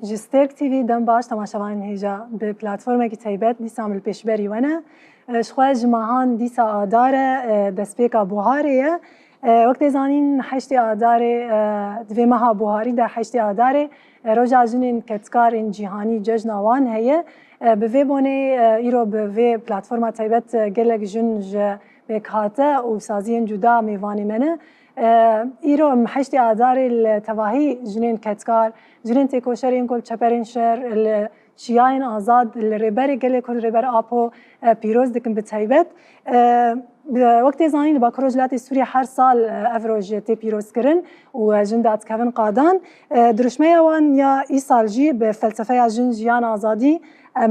جستيرك تي في دم باش تماشاوان هيجا ببلاتفورم كي تايبات ديسا من البيشبري وانا شخوا جماعان ديسا آدارة دسبيكا بوهارية وقت زانين حشتي آدارة دوی مها بوهاري دا حشتي آدارة رجع جنين كتكار جيهاني ججنا وان هي بوی بوني ايرو بوی بلاتفورم تايبات قلق جنج بكهاتا وسازين جدا ميواني منه ایرو محشتی آداری التواهی جنین کتکار جنین تکوشرین کل چپرین شر شیاین آزاد الربری گله کل ربر آپو پیروز دکن بتایبت وقتی زانی باکروجلات سوریه هر سال افروج تی پیروز کرن و جندات کفن قادان درشمه وان یا ای سال جی به فلسفه جن جیان آزادی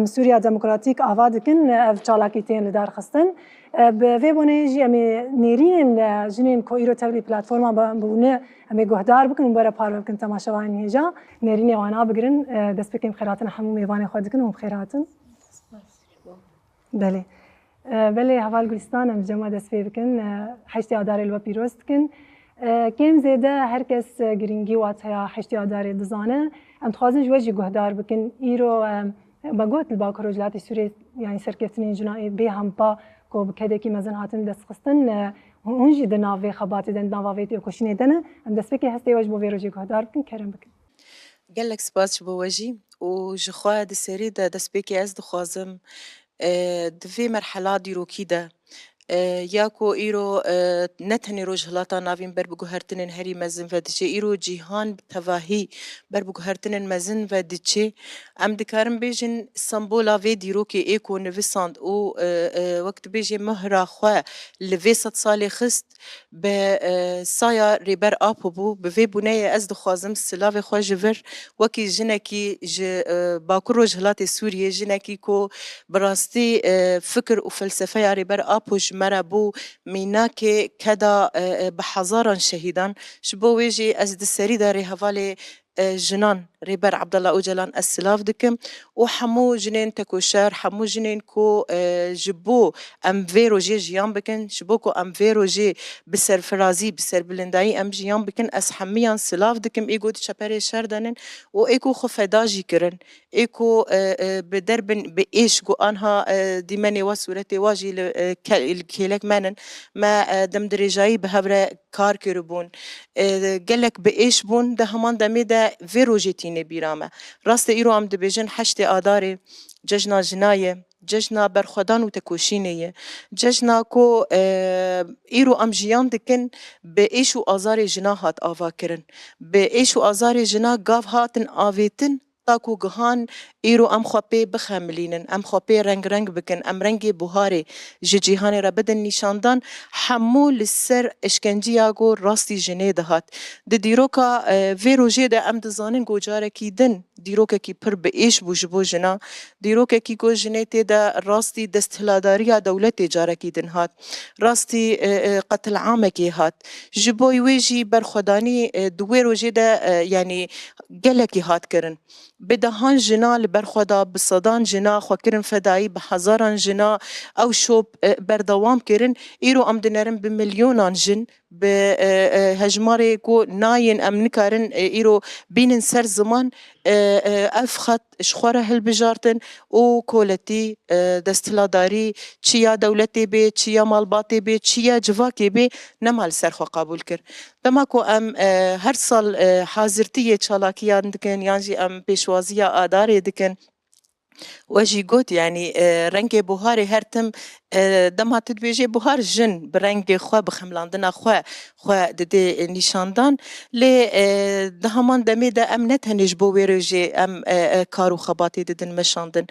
سوریا دموکراتیک آواد کن اف چالاکیتین لدار خستن به بونه جی امی نیرین جنین کو ایرو تبلی پلتفرما بونه امی گهدار بکن برای پار بکن تماشاوان هیجا نیرین وانا بگرن دست بکیم خیراتن همون میوان خود کن هم خیراتن بله بله حوال گلستان ام جمع دست بکن حشتی آداری لوا پیروست کن کم زیده هر کس گرینگی واتها حشتی آداری دزانه ام تخوازن جوجی گهدار بکن ایرو بقول الباكروجلات السوري يعني سركتني جنائي بهم با کو بکده کی مزن هاتن دست خستن هونجی دناوی خباتی دن ناوی تی کوشینه دنه ام دست بکی هستی واج بو ویروجی گهدار بکن کرم بکن قال لك سباس بوجي وجخوا دسري دست بکی از دخوازم دفي مرحلة ديرو كده یاکو ایرو نتنی روز هلاتا ناوین بر بگو هرتنن هری مزن و دیچه ایرو جیهان تواهی بر بگو هرتنن مزن و دیچه ام دکارم بیجن سمبولا وی دیرو که ایکو نویساند او وقت بیجه مهرا خواه لوی 100 سالی خست به سایا ریبر آپو بو به وی بونه از دخوازم سلاو خواه جور وکی جنکی باکر روز هلات سوریه جنکی کو براستی فکر و فلسفه ریبر آپو مربو میناکه کدا بحزاران شهیدان شبو ویجی از دسری داری حوالی جنان ریبر عبدالله اوجلان السلاف دکم و حمو جنین تکوشر حمو جنین کو جبو ام ویرو جی جیان بکن شبو کو ام ویرو جی بسر فرازی بسر بلندایی ام جیان بکن از حمیان سلاف دکم ایگو دی چپری شردنن و ایگو خفداجی کرن ایگو بدربن به ایش گو آنها دیمنی و صورت واجی الکیلک منن ما دم درجایی به هبره کار کربون گلک به ایش بون ده همان دمی ده ویروجیتینه بیرامه راست ایرو هم دبیجن حشت آداره ججنا جنایه ججنا برخدان و تکوشینه ججنا کو ایرو ام جیان دکن به ایش و آزار جنا هات آوا کرن به ایش و آزار جنا گاو هاتن آویتن تاکو گهان ایرو ام خوابه بخملینن ام خوابه رنگ بکن ام رنگ بوهاره جهان را بدن نشاندان حمول سر اشکنجی آگو راستی جنه دهات ده دیروکا ویروژه ده ام دزانن گوجاره کی دن دیروکا کی پر به ایش بو جنا دیروکا کی گو جنه تی ده راستی دستهلاداری دولت جاره کی دن هات راستی قتل عامه کی هات جبوی ویجی برخدانی دوی روژه ده یعنی گلکی هات کرن بدهان جنا لبرخدا بصدان جنا خوکرن فدایی به هزاران جنا او شوب بردوام کرن ایرو ام دنرن بمليونان جن به هجماری کو ناین ام نکارن ایرو بینن سر زمان افخط شخوره هل بجارتن او کولتی دستلاداری چیا دولتی به چیا مالباتی به چیا جواکی به نمال سرخو قبول کر دما کو ام هر سال حاضرتی چالاکیان دکن یانجی ام پیشوازی آداری دکن وجی گوت يعني رنگ بوهاری هرتم دم هاتد بیجی بوهار جن برنگ خوا بخملاندنا خوا دده نشاندان لی ده همان دمی ده ام نتهنش بو ویروجی ام کارو خباتی ددن مشاندن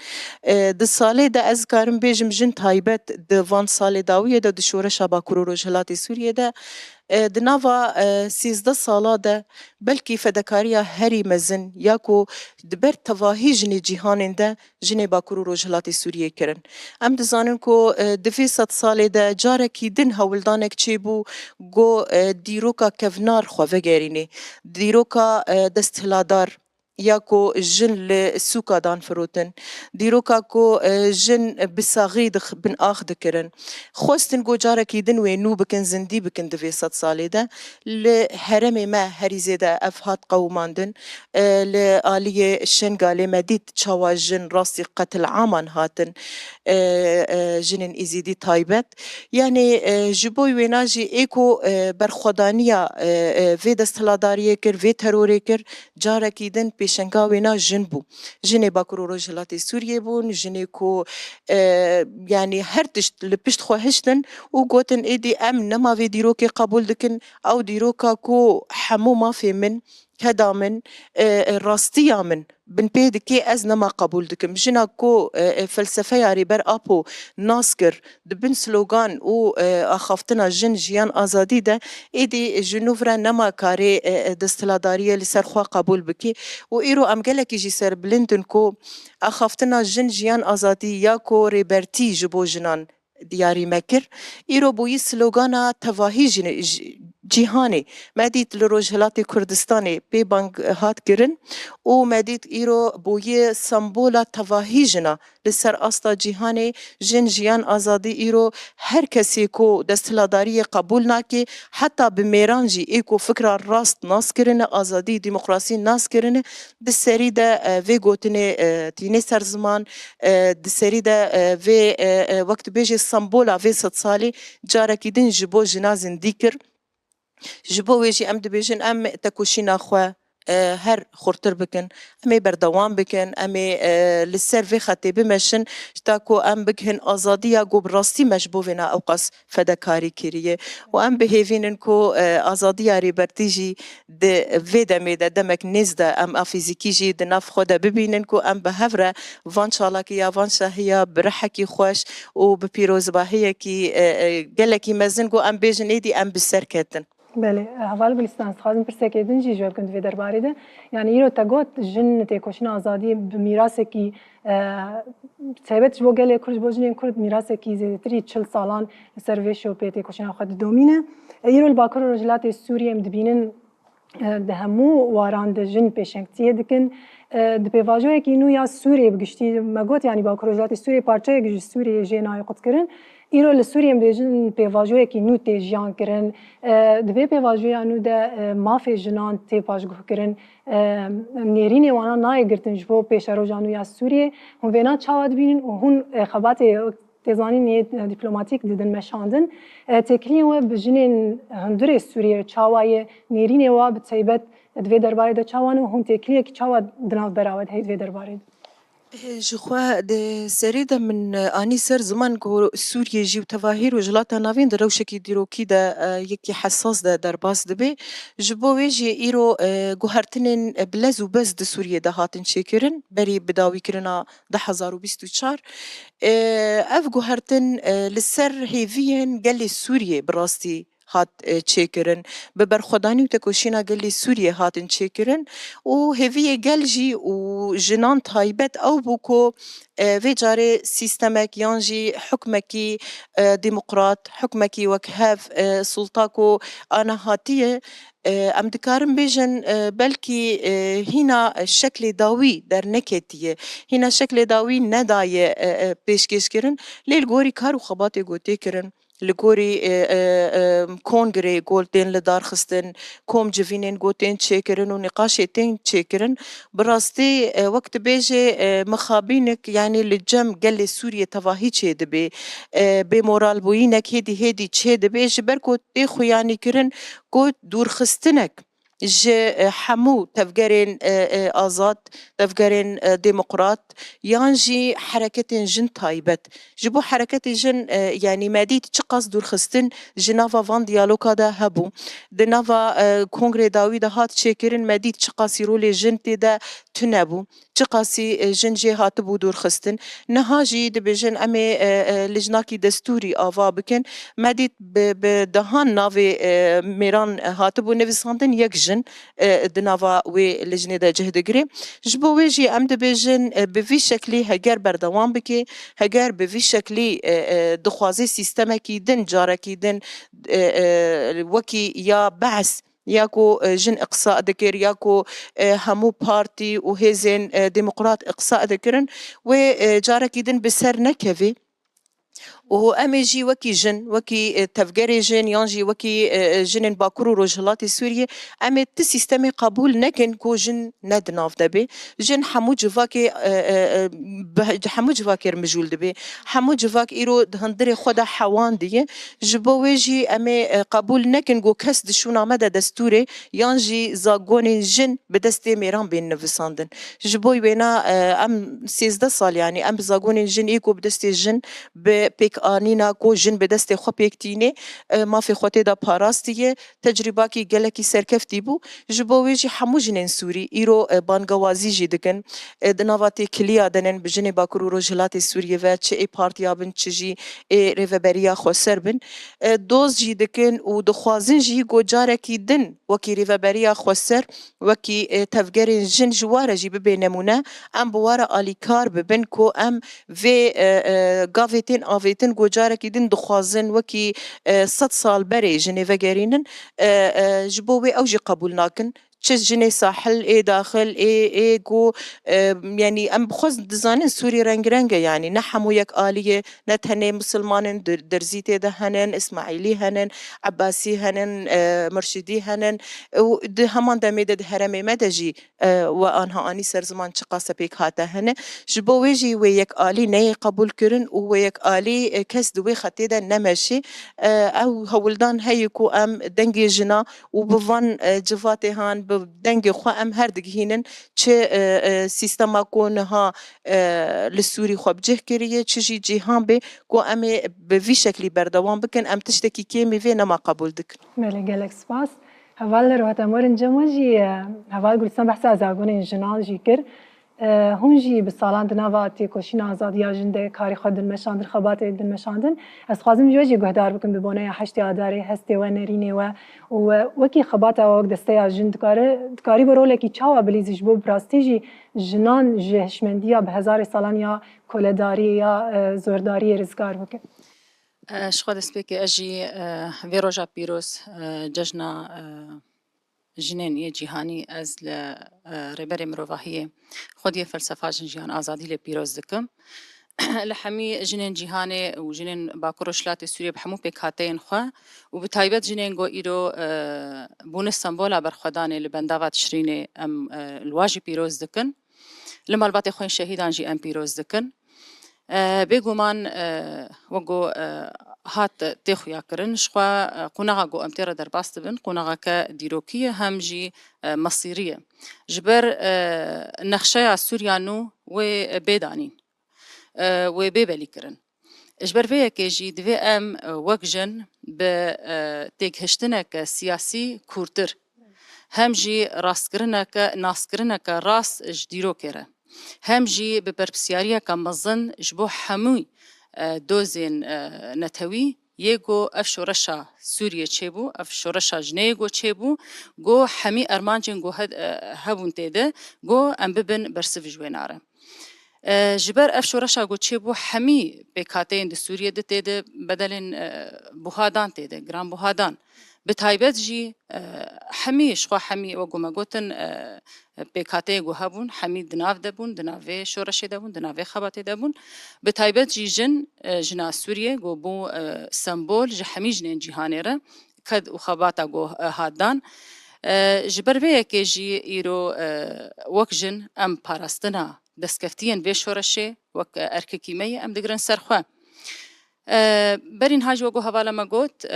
ده ساله ده از کارم بیجم جن تایبت ده وان ساله داویه ده شورش باکرو روجهلاتی سوریه ده دناوا 13 ساله ده بلکی فدکاریا هری مزن یاکو دبر تواهی جنی جهان ده جنی باکرو روجهلاتی سوریه کرن ام دزانن کو دفی 100 ساله ده جارکی دن هولدانک چی بو گو دیروکا کفنار خو وگرینه دیروکا دستهلادار ياكو جن للسوكا دان فروتن ديروكا كو جن بساغيد بن آخ دكرن خوستن جو جاركي دن وينو بكن زندي بكن دفي صد سالي ده لهرمي ما هري زيدا أفهات قوماندن لآلية الشنغالي مديد تشاوا جن راسي قتل عامان هاتن جنن إزيدي تايبت يعني جبوي ويناجي إيكو برخودانيا في دستلاداريه كر في تروري كر جاركي دن پیشنگا وینا جن بو جن باکرو رجلات سوریه بون جن کو يعني هر تشت لپشت خواهشتن و گوتن ایدی ام نما في دیروکی قبول دکن او دیروکا کو حمو ما في من كدا من راستيا من بن بيدكي از نما قبول دكم جنا كو فلسفه ريبر ابو ناسكر دبن سلوغان او اخافتنا جن جيان ازادي ده ايدي جنوفرا نما كاري دستلاداريه لسرخوا قبول بكي و ايرو ام قالك يجي سر بلندن كو اخافتنا جن جيان ازادي يا كو ريبرتي جبو جنان دياري مكر ايرو بوي سلوغانا تواهي جیهانی مدید لروجهلات کردستانی پی بانگ هات کرن و مدید ایرو بوی سمبولا تواهی جنا لسر استا جیهانی جن جیان آزادی ایرو هر کسی کو دستلاداری قبول ناکی حتی بمیرانجی ایکو فکر راست ناس کرن آزادی دموکراسی ناس کرن دسری ده وی گوتنه تینه سر زمان دسری ده وی وقت بیجی سمبولا وی ست سالی جارکی دن جبو جنا زندی کر جبو ويجي ام دبيجن ام تكوشينا خوا هر خورتر بكن امي بردوام بكن امي للسيرفي خاتي بمشن شتاكو ام بكهن ازاديا جو براستي مجبوفنا اوقاس فدكاري كيريه وام بهيفين انكو ازاديا ريبرتيجي د فيدا ميدا دمك نزدا ام افيزيكيجي دناف خودا ببيننكو ام بهفرا فانشالاكي يا فانشا هي برحكي خوش وببيروز باهيه كي قالكي مزنكو ام بيجن ايدي ام بسركتن بله اول بلستان خازم پرسکیدن جی جواب کند ویدر باریده یعنی ایرو تگوت جن تکوشن آزادی میراث کی ثابت جو گله کرد بوجنین کرد میراث کی زیتری 40 سالان سرویش و پیتی کوشن خود دومینه ایرو الباکر رجلات سوریه مدبینن ده همو واران ده جن پیشنگتیه دکن ده پیواجوه کی نو یا سوریه بگشتی مگوت یعنی باکر رجلات سوریه پارچه گشت سوریه جنای قد کرن ایرو لسوریه بیجن پیواجوه کی نو تیجیان کرن دوی پیواجوه نو ده مافی جنان تی پاشگو کرن نیرینی وانا نای گرتن جبو پیشرو جانو یا سوریه هم وینا چاواد بینن و هون خبات تزانی دیپلماتیک دیدن مشاندن تکلیه و بجنین هندره سوریه چاوای نیرینی و بتسیبت دوی درباره ده چاوانو هون تکلیه کی چاواد دناو براود هی دوی درباره Je crois de سريدة من اني سر زمان كو سوريا جي وتظاهر وجلاتا نافين دروشكي ديروكي دا يكي حساس دا درباس دبي جبو ويجي ايرو جوهرتنين بلازو بس د سوريا دا هاتن شكرن بري بداوي كرنا دا 2024 اف جوهرتن للسر هيفين قال لي سوريا براستي هات تشيكرن ببرخداني وتكوشينا قال لي سوريا هات تشيكرن وهذه قالجي وجنان تايبت او بوكو في جاري سيستمك يانجي حكمكي ديمقراط حكمكي وكهاف سلطاكو انا هاتيه ام دكارم بيجن بلكي هنا الشكل داوي در نكتيه هنا شكل داوي ندايه بيشكش كرن ليل كارو خباتي قوتي كرن لگوری کنگره گولتین لدار خستن کوم جوینین گوتین چیکرن و نقاشتین چیکرن براستی وقت بیجه مخابینک یعنی لجم گل سوریه تواهی چه دبی به مورال بوینک هدی چه دبی جبر کو تی خویانی کرن گوت دور خستنک ج حمو تفكرين آزاد تفكرين ديمقراط يانجي حركة جن تايبت جبو حركة جن يعني ماديت تشقص دور خستن جنافا فان ديالوكا دا هبو دنافا كونغري داوي دا هات شكرن ماديت تشقاسي رولي جن تدا تنبو تشقاسي جن جي هاتبو دور خستن نهاجي دبجن امي لجناكي دستوري آفا بكن ماديت بدهان نافي ميران هاتبو نفساندن يك جن دنافا وی لجنه دا جهدگری جبو ویجی ام دبیجن بوی شکلی هگر بردوام بکی هگر بوی شکلی دخوازی سیستمکی دن جارکی دن وکی یا بعث ياكو جن إقصاء ذكر ياكو همو بارتي وهيزن ديمقراط إقصاء ذكرن وجارك يدن بسر نكفي وهو أميجي وكي جن وكي تفجري جن يانجي وكي جن باكرو رجلات سوريا أمي تسيستمي قبول نكن كو جن ند ناف دبي جن حمو جواكي حمو جواكي رمجول دبي حمو جواك إيرو دهندري خدا حوان دي جبويجي أمي قبول نكن كو كس دشونا مدى دستوري يانجي زاغوني جن بدستي ميران بين نفساندن جبوي بينا أم 16 سال يعني أم زاغوني جن إيكو بدستي جن بيك آنينا كو جن بدست خو بيكتيني ما في خوتي دا باراستيه تجربة كي جلكي سركفتي بو جبويجي حمو جنين سوري إيرو بانغوازي جي دكن دنافاتي كليا دنن بجني باكرو رجلات سوريا و چه اي بارتيا بن چجي اي ريفبريا خو سربن دوز جي دكن و دخوازن جي گو جاركي دن وكي ريفبريا خو سر وكي تفجرين جن جواره جي ببينمونه ام بواره آليكار ببن كو ام في گاویتین آویتین گوجاره کی دین دخوازن وکی 100 سال بری جنیو گرینن جبوی اوجی قبول ناکن چیز جنی ساحل ای داخل ای جو يعني ام بخوز دزانين سوري رنگ رنگ يعني نحمو يك آلية نتهني مسلمان درزيتي ده هنن اسماعيلي هنن عباسي هنن مرشدي هنن ده همان دميد ده هرمي مدجي وانها اني سر زمان چقاسه بيك هاته هنه جبويجي ويك آلي ني قبول كرن ويك آلي كس دوي خطي ده نمشي او هولدان هيكو ام دنگي جنا وبفان جفاتي هان بدنگي خو ام هردگ هينن چه سیستما کونها لسوری خوب جه کریه چجی جهان به کو ام به وی شکلی بردوام بکن ام تشتکی کی می نما قبول دک. مالی گلک سپاس. هوال رو هتامورن جمعی هوال گلستان بحث از آگون جنال جیکر هونجی به سالان دنواتی کوشین آزادی آجنده کاری خود دنمشاندن خبات دنمشاندن از خوازم جوجی گهدار بکن ببونه هشتی آداری هستی و نرینی و وکی خبات آوگ دسته آجند کاری برول کی چاوا بلیزش بو براستیجی جنان جهشمندیا به هزار سالان یا کلداری یا زورداری رزگار بکن. شخص دسپیک اجی ویروجا پیروز جشنا جنینی جهانی از ربر مروحیه خودی فلسفه جنجان آزادی لپیروز دکم لحمی جنین جهانی و جنین باکروشلات سوریه بحمو بکاتین خو و بتایبت جنین گو ایرو بون استانبول برخدانه لبنداوات شرینه ام الواجی پیروز دکن لما البات خوین شهیدان جی ام پیروز دکن بگومان وگو هات تخویا کرن شخوا قناعة جو أمتير در باست بن قناعة كديروكية همجي مصيرية جبر نخشيا سوريانو وبيدانين وبيبلي كرن جبر فيها كيجي دوي أم وكجن بتيك هشتنك سياسي كورتر همجي راس كرنك ناس كرنك راس جديرو كره همجي ببربسياريا كمظن جبو حموي دوزين نتوي يگو اف شورشا سوريا چيبو اف شورشا جنيگو چيبو گو حمي ارمانجن گو هبون تيده گو ام ببن برسف جويناره جبر اف شورشا گو چيبو حمي بكاتين د سوريا د تيده بدلن بوهادان تيده گران بوهادان بتايبت جي حمي شخوا حمي وگو مگوتن بكاتي گو هبون حمي دناف دبون دناوي شورشي دبون دناوي خباتي دبون بتايبت جي جنا سوريا گو بو سمبول جي حمي جنين جهانيره كد وخباتا گو هادان جبر بيه كي جي ايرو وكجن ام باراستنا دسكفتين في شورشي وك ارككيمي ام دگرن سرخوا برين هاج وگو حوالا مگوت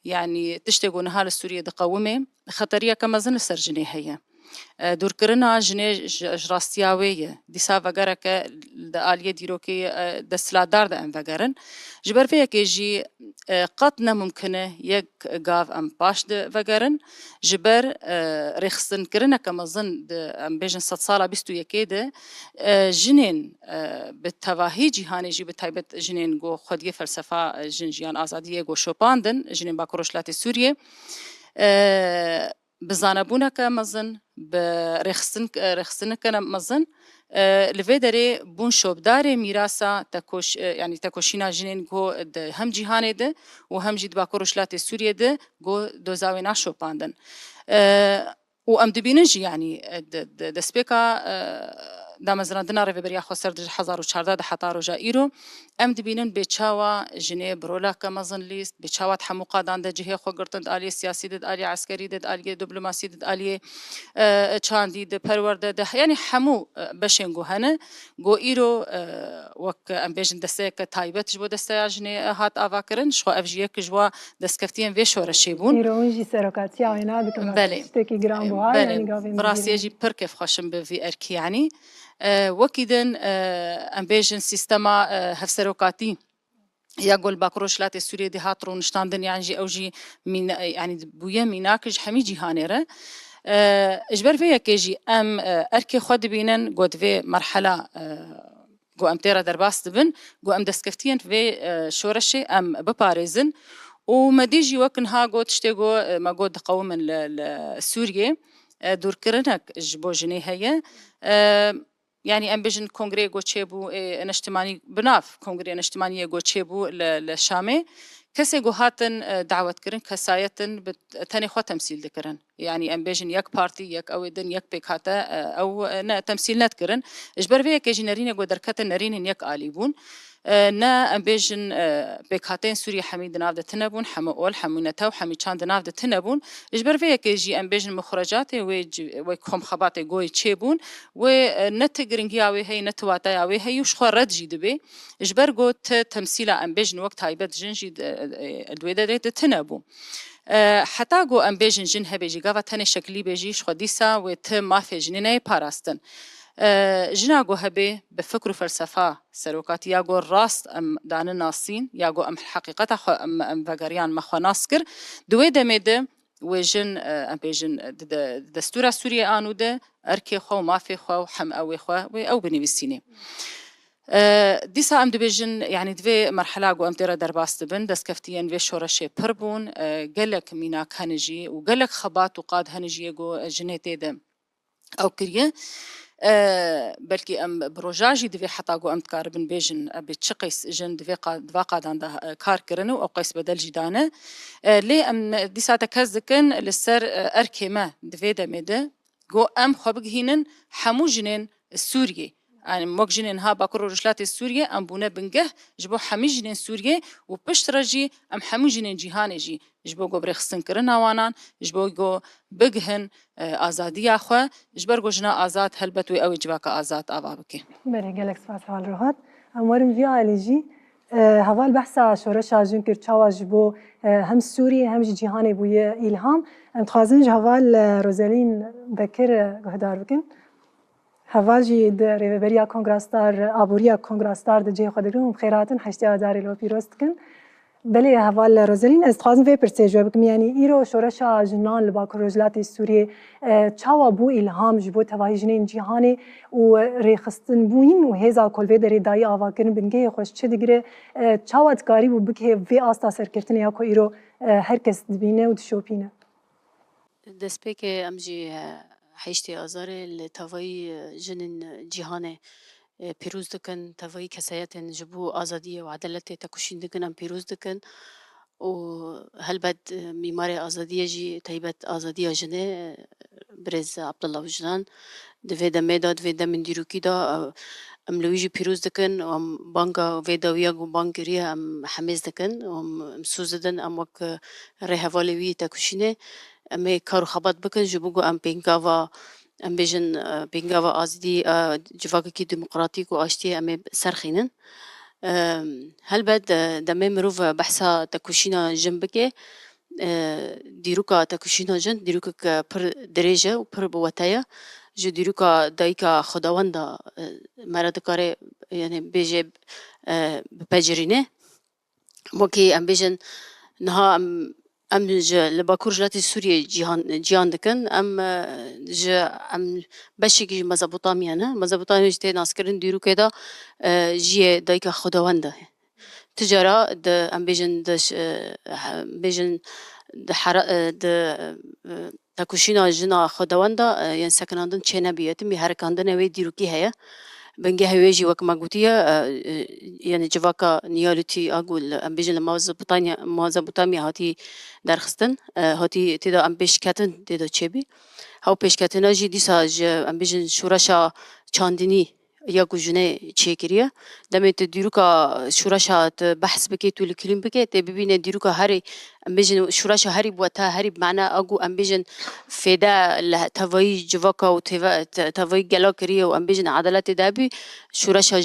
يعني تشتغو نهال سوريا دقومه خطريه كما زن سرجني هي دور کرنا جنه جراستیاویه دیسا وگره که آلیه دیروکی دستلادار ده ام وگرن جبر فيه که جی قط نممکنه یک گاو ام باش ده وگرن جبر رخصن کرنا کما زن ام بیجن 100 ساله 21 ده جنین بالتواهی جهانی جی بتایبت جنین گو خودی فلسفه جنجیان آزادیه گو شوپاندن جنین باکروشلات سوریه بزانبونك مزن برخصنك مزن لفيدري بون شوبداري ميراسا تكوش يعني تكوشينا جنين جو هم جهان ده وهم جد باكوروشلات سوريا ده جو دوزاوينا شوباندن و ام دبینج يعني دسبيكا دا مزراندنا ريبريا خسر دج 1014 ده حتا روجا ايرو ام دبینن بچاوا جنه برولا كمزن ليست بچاوا حمو قادان ده جهه خو گرتند الي سياسي ده الي عسكري ده الي دبلوماسي ده الي چاندي ده پرورده ده يعني حمو بشنگو هنه گو ايرو وك ام بيجن دسك تايبت جو دسيا جنه هات افاكرن شو افجيه كجوا دسكفتين في شورشيبون ایرونجی سرکاتی آینا بکن بله تکی گرام بوها یعنی گاوی براسي يجي بركف خشم بفي اركي يعني وكيدن ام بيجن سيستما هفسروكاتي يقول باكروشلات السورية دي هاترون شتاندن يعني اوجي من يعني بويا ميناكج حمي جهانيره اجبر فيا كيجي ام اركي خود بينن قد في مرحله جو ام تيرا درباس دبن جو ام دسكفتين في شورشي ام بباريزن وما ديجي وكن ها قد تشتغو ما قد قوم السورية دور كرنك جبو جنيه هي يعني ام بيجن كونغري قد تشيبو انشتماني بناف كونغري انشتمانية قد تشيبو للشامي كسي جو هاتن دعوت كرن كسايتن تاني خوا تمثيل دكرن يعني ام بيجن يك بارتي يك او دن يك بيك هاتا او تمثيل نت كرن اجبر فيا كيجي نارين جو دركتن نارين يك آليبون نا ام بيجن بيكاتين سوريا حميد نافد تنبون حمو اول حمونتو حمي چاند نافد تنبون اجبر فيا كيجي ام بيجن مخرجات و كم خبات جوي تشيبون و نت گرنگياوي هي نتواتاوي هي وش خرد جي دبي اجبر جو تمثيلا ام بيجن وقت هايبت جنجي الدويده تنبو حتى جو ام بيجن جن هبيجي غاوا تاني شكلي بيجيش خديسا و ت ما في جنينه باراستن جناغو هبه بفكر فلسفة سروكات ياغو راست ام دان ناسين ياغو ام حقيقة ام فقريان مخوا ناسكر دوي دميده وجن ام بيجن دستورة سوريا آنو ده اركي خو ما في خو حم اوي خو او بنويسيني ديسا ام دبيجن يعني دوي مرحلة جو ام تيرا درباست بن دسكفتين في شورشي بربون قلك مينا كانجي وقلك خبات وقاد هنجي جو جنيتي ده او كريه بلكي ام بروجاجي دفي حتى جو ام تقاربن بيجن بتشقيس جن دفي قادان ده كار كرنو او قيس بدل جدانه لي ام ديسا تكزكن للسر اركيما دفي دمده جو ام خبغهينن حمو جنين السوري يعني موك جنين ها باكرو رجلات السورية ام بونا بنجه جبو حمي جنين سورية وبشترجي ام حمو جنين جيهاني جي جبو جو بريخستن كرنا وانان جبو جو بگهن آزادی خو جبر جو جنا آزاد هلبتوي او جواك آزاد آبابكي بله گلک سپاس حال روحات امورم ویا الجی هوا البحث شورش آجون كر تشاواج بو هم سوري هم جهاني بويا إلهام ام تخازن هوا روزالين بكر قهدار بكن هوا جي ريبريا كونغراستار ابوريا كونغراستار دجي خدرون بخيراتن حشتي اداري لو بيروستكن بله هوا روزالين از تخازن في برسيجو بكم يعني ايرو شورش جنان لباكروجلات السوري تشاوا بو إلهام جبو تواجنين جهاني و ريخستن بوين و هزا كل في دري داي آواكرن بنگه خوش چه دیگره تشاوا تکاری بو بکه وی آستا سرکرتن یا کو ایرو هرکس دبینه و دشوپینه دسپیک امجی حیشتی آزاره لتوایی جنین جهانه پیروز دکن توایی کسایت جبو آزادی و عدالت تکوشین دکن ام پیروز دکن و هل بد میمار آزادی جی تایبت آزادی جنه برز عبدالله وجدان دوی دمه دا دوی دمین دیروکی دا ام لویجی پیروز دکن و ام بانگا ویداویا و بانگریه ام حمیز دکن و ام سوزدن ام وک ریحوالوی تکوشینه ام کارو خبات بکن جبو ام پینگاوا ام بیجن پینگاوا آزادی جواک کی دموکراتیک و آشتی ام سرخینن هل بد دمه مروف بحثا تکوشینا جنبکه دیروکا تکوشینا جن دیروکا پر درجه و پر بوتایا جو دیروکا دایکا خداوندا مرد کاره یعنی بیجه بپجرینه موکی ام بیجن نها ام لباکور جلات سوریه جیان دکن ام بشکی مزبوطامیانه مزبوطامی جته ناسکرین دیروکه دا جیه دایکا خداوندا تجارة د ام بیجن د تکوشینا جنا خداوندا یعنی سکناندن چه نبیه می هرکاندن وی دیروکی هیا بنگه هواجی وک مگوتیه یعنی جواکا نیالتی آگول ام بیجن مازبوطانی هاتی درخستن هاتی تدا ام پیشکتن تدا چه بی هاو پیشکتنا جی دیسا ام بیجن شورشا چاندنی یا گوجنه چه کریه دمت دیروکا شورشا بحث بکی طول کلیم بکی تبینه دیروکا هری ام بیجن شورشا هری بوتا هری بمعنى اگو ام بیجن فدا له توي جواكا و توي جلا كريه و ام بيجن عدالات دابي شورشا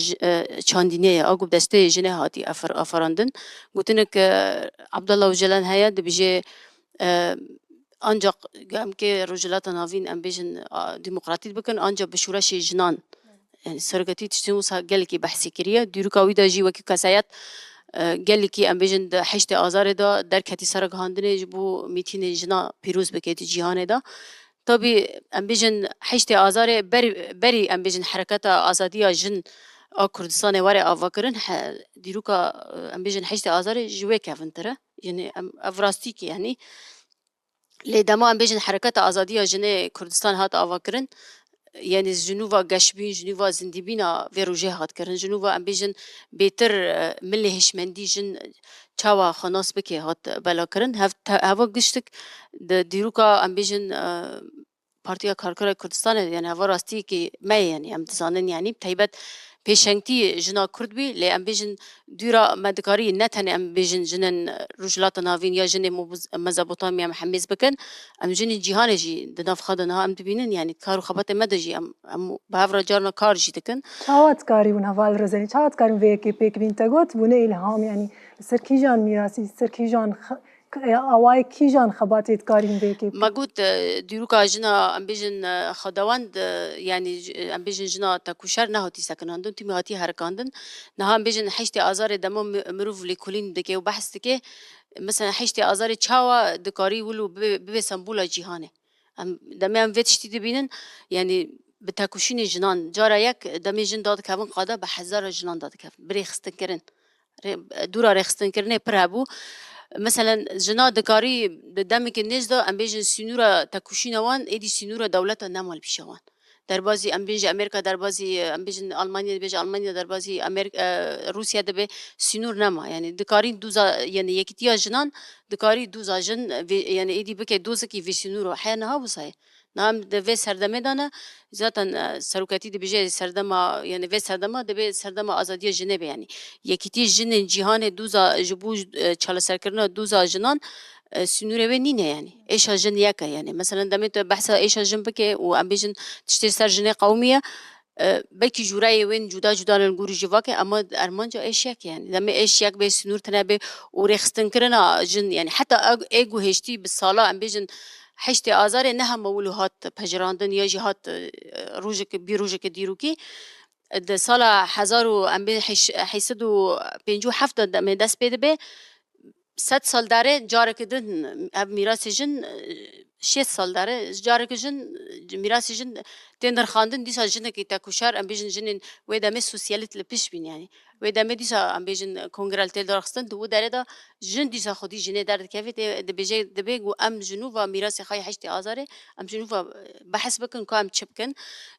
چاندينيه اگو دسته جنه هاتي افراندن قلتنك عبد الله وجلان هيا دبيجي انجا قام كي رجلات نافين ام بيجن ديمقراطية بكن انجا بشورش جنان يعني سرقتي تشتموسها قالكي بحثي كريه ديروكا ويدا جي وكي كاسايات قالكي ام بيجن حشت ازار دا دركتي سرق هاندنه جبو ميتين جنا بيروز بكيت جيهان دا طبي ام بيجن حشت ازار بري ام بيجن حركات ازاديه جن كردستان ورا افكرن ديروكا ام بيجن حشت ازار جوي كافنتره يعني افراستيك يعني لدما ام بيجن حركات ازاديه جن كردستان هات افكرن يعني جنوبا قشبين جنوبا زندبينا فيروجي هات كرن جنوبا ام بيجن بيتر ملي هشمندي جن تشاوا خناس بكي هات بلا كرن هوا قشتك ديروكا ام بيجن بارتيا كاركرا كردستان يعني هوا راستي كي ما يعني ام تزانن يعني بتايبت پیشنگتی جنا کرد بی لی ام بیجن دورا مدکاری نتنه ام بیجن جنن رجلات ناوین یا جن مزبوطامیا محمز بکن ام جن جهان جی دناف خدنا ام تبینن يعني کارو خبات مدجی ام بهفرا جارنا کار جی دکن چاوت کاری ون هوال رزنی چاوت کاری ویکی پیک بین تگوت بونه الهام يعني سر کیجان میراسی سر کیجان اوای کیجان خباتیت کاری ویکی ما قلت ديروكا جنا ام بيجن خداوند يعني ام بيجن جنا تكوشر نهاتي سكناندن تيمي هاتي هركاندن نها ام بيجن حشتي ازار دمو مروف لكولين دكي وبحث دكي مثلا حشتي ازار تشاوا دكاري ولو ببي سمبولا جيهانه ام دمي ام فيتشتي دبينن يعني بتاكوشين جنان جارا يك دمي جن داد كابن قادا بحزار جنان داد كابن بريخستن كرن دورا ريخستن كرن برابو مثلا جنا دكاري دمك النجدة ام بيجن سنورة تكوشينا وان ايدي سنورة دولتا نمال بيشوان دربازي ام بيجي امريكا دربازي ام بيجن المانيا بيجي المانيا دربازي امريكا روسيا دبي سنور نما يعني دكاري دوزا يعني يكتيا جنان دكاري دوزا جن يعني ايدي بكي دوزكي في سنورة حيانا وصاي نعم دبي سردمه دانا ذاتا سروكاتي دبي جي سردما يعني في سردما دبي سردما ازاديه جنبه يعني یکیتی جن جهان دوزا جبو چاله سرکرنا دوزا جنان سنوره و نینه يعني ايش جن ياكا يعني مثلا دمت بحث ايش جن بكي وام بيجن تشتري سر جن قوميه بلكي جوراي وين جدا جدا نقول جواك اما ارمانجا ايش ياك يعني لما ايش ياك بي سنور تنابي وريخستن كرنا جن يعني حتى ايجو هشتي بالصلاه ام بيجن حشتي ازار انها مولوهات بجراندن يا جهات روجك بيروجك ديروكي د سالا هزارو ام بی حیصدو پنجو هفت من دست بده به 100 سال داره جاره کدن اب میراث جن 6 سال داره جاره کدن میراث جن تندر خواندن دیسا جن کی تکوشار ام بیجن جن و دمه سوسیالیت لپیش بین يعني و دمه دیسا ام بیجن کنگرال تل درخستن دو داره دا جن دیسا خودی جن درد کفی د بیجه د بیگو ام جنوبا میراث خای حشت آزاره ام جنوبا بحث بکن کام چپکن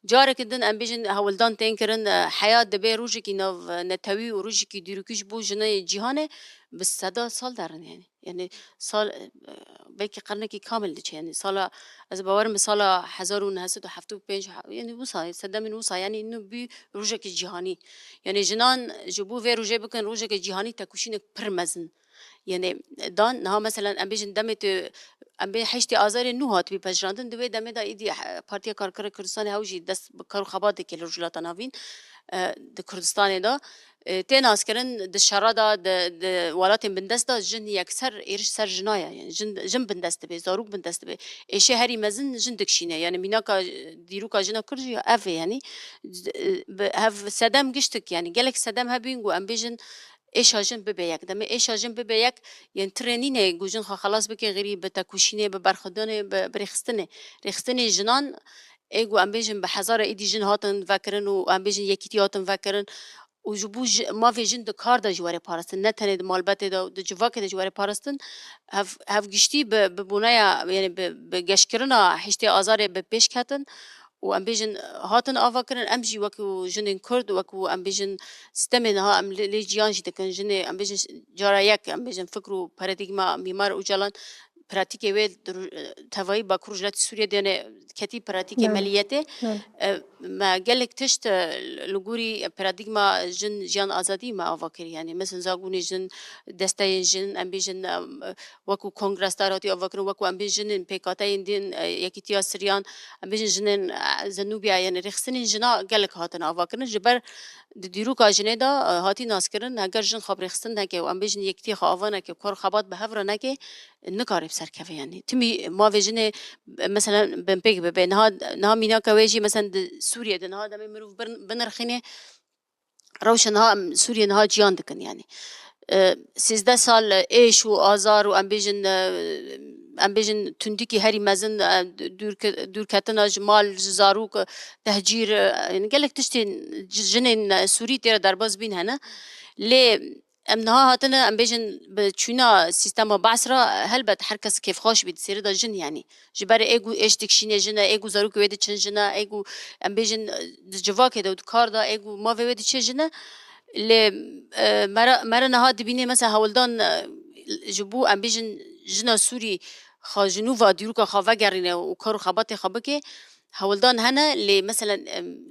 جاره کدن ام بیجن هولدان تنکرن حیات د بی روجی کی نو نتوی و روجی کی دیروکیش بو جن جهانه بس 100 سال دارن يعني سال بلكي قرنكي كامل ديش يعني سال از باورم سال 1975 يعني وصا صدام وصا يعني انه بي روجك الجهاني يعني جنان جبو في روجي بكن روجك الجهاني تكوشين برمزن يعني دان نها مثلا ام بيجن دمت ام بي حشتي ازار نوهات بي بجراندن دوي دمه دا ايدي بارتيا كاركر كردستان هاوجي دست بكار خبات كي رجلات نافين د كردستان دا تين عسكرن د شرادا د ولات بندستا جن يكسر ايرش سر جنايا يعني جن بندست به زاروك بندست به ايش هري مزن جن دكشينه يعني ميناكا ديروكا جنا كرجي اف يعني هاف سدام قشتك يعني قالك سدام هبينغو ام بيجن ايش هاجن ببيك دم ايش هاجن ببيك يعني ترينينه جوجن خلاص بكي غريب بتكوشينه ببرخدانه بريخستنه ريخستنه جنان ايجو ام بيجن بحزاره ايدي جن هاتن فكرن و ام بيجن يكيتي هاتن فكرن و جبو مافی جن د کار دا جواره پارستن نه تنه د مالبت دا د جواک دا جواره پارستن هف گشتی به بونایا یعنی به گشکرنا حشتی آزار به پیش کتن و ام بیجن هاتن آوا کرن ام جی وکو جنین کرد وکو ام بیجن ستمن ها ام لی جیان جی دکن جن ام بیجن جارا یک ام بیجن فکر و پارادیگما میمار و جلان پراتیک وی توایی با کروجلات سوریه دینه کتی پراتیک ملیته ما گلک تشت لگوری پرادیگما جن آزادی ما آوا کری یعنی مثلا زاگونی جن دسته جن ام بیجن وکو کنگرس داراتی آوا کرن وکو ام بیجن پیکاتای دین یکی تیا سریان ام بیجن جن زنوبیا یعنی رخصنی جنا گلک هاتن آوا کرن جبر دیرو کاجنه دا هاتی ناس کرن اگر جن خبر رخصن نکه و ام بیجن یکتی خواهان که کار خبات به هفر نکه نکاری بسر کفه یعنی تمی ما ویژنه مثلا بنپیک به نها مینا کویجی مثلا سوریه ده نها دم مروف بنرخینه روشن ها سوریه نها جیان دکن یعنی 13 سال ایش و آزار و ام بیجن تندکی هری مزن دور کتنا جمال زاروک تهجیر یعنی گلک تشتی جنین سوری تیر درباز بین هنه لی ام نها هاتنا ام بیجن بچونا سیستم بعثرا هل بد هر کس کیف خوش بید سیر دا جن یعنی جبر ایگو ایش تکشینه جنه ایگو زاروک وید چن جنه ایگو ام بیجن جواک دا کار دا ایگو ما وید چه جنه لی مرا نها دبینه مثلا هولدان جبو ام بیجن جنا سوری خاجنو و دیروکا خواهد گرینه و کارو خبات خبکه هولدان هنه لی مثلا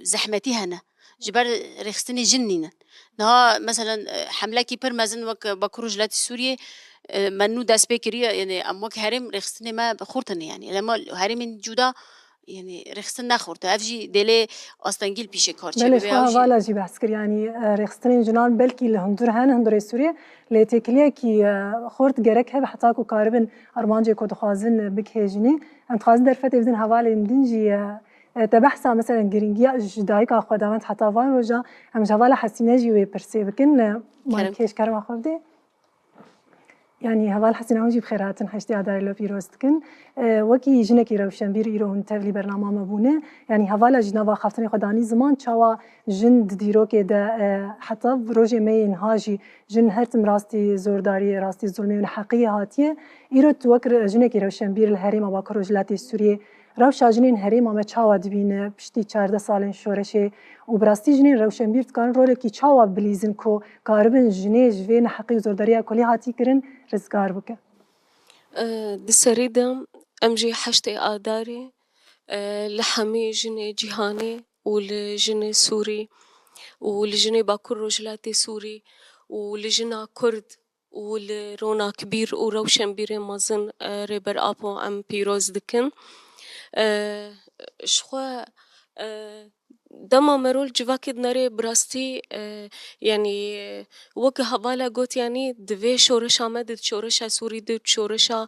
زحمتی هنه جبر رخصتنی جنینه نها مثلا حمله کی پر مزن وک بکروج لات سوریه منو دست بکریه یعنی اموک هرم رخصتنی ما خورتنی یعنی لما هرم جودا يعني رخصتن نخورد افجي دلي استنجيل بيش كارتشي بله شو والا جي بحث كر يعني رخصتن جنان بلكي لهندور هندور سوريا لتكليه كي خورد جرك هب حتى كو قاربن ارمانجي كو دخازن بكهجني ام تخازن درفت بزن حواله دنجي تبحثا مثلا جرينجيا جدايكا خدمات حتى فان وجا هم جوالا حسينه جي وبرسي بكن ما كيش كرم اخوردي يعني هوال حسنا وجي بخيراتن حشتي عدار لو بيروستكن وكي جنكي روشن بير يرو هنتفلي برنامج مبونه يعني هوالا جنوا خافتني خداني زمان تشوا جن ديرو كده حتى بروجي مين هاجي جن هرتم راستي زورداري راستي ظلمي ونحقية هاتيه يرو توكر جنكي روشن بير الهرم باكروجلاتي السورية روشا جنين هرم ما تشوا دبينه بشتي 14 سالن شورشه وبراستي جنين روشن بير كان رولكي تشوا بليزن كو قاربن جني جوين حقي زورداري كلي هاتي كرن رزقار بك دسريدم أمجي حشتي آداري لحمي جني جيهاني ولجني سوري ولجني باكر رجلاتي سوري ولجنا كرد ولرونا كبير وروشن بيري مازن ريبر أبو أم بيروز دكن شخوا دما مرول جواكد ناري براستي يعني وك هوالا قوت يعني دوي شورشا مدد شورشا سوري دد شورشا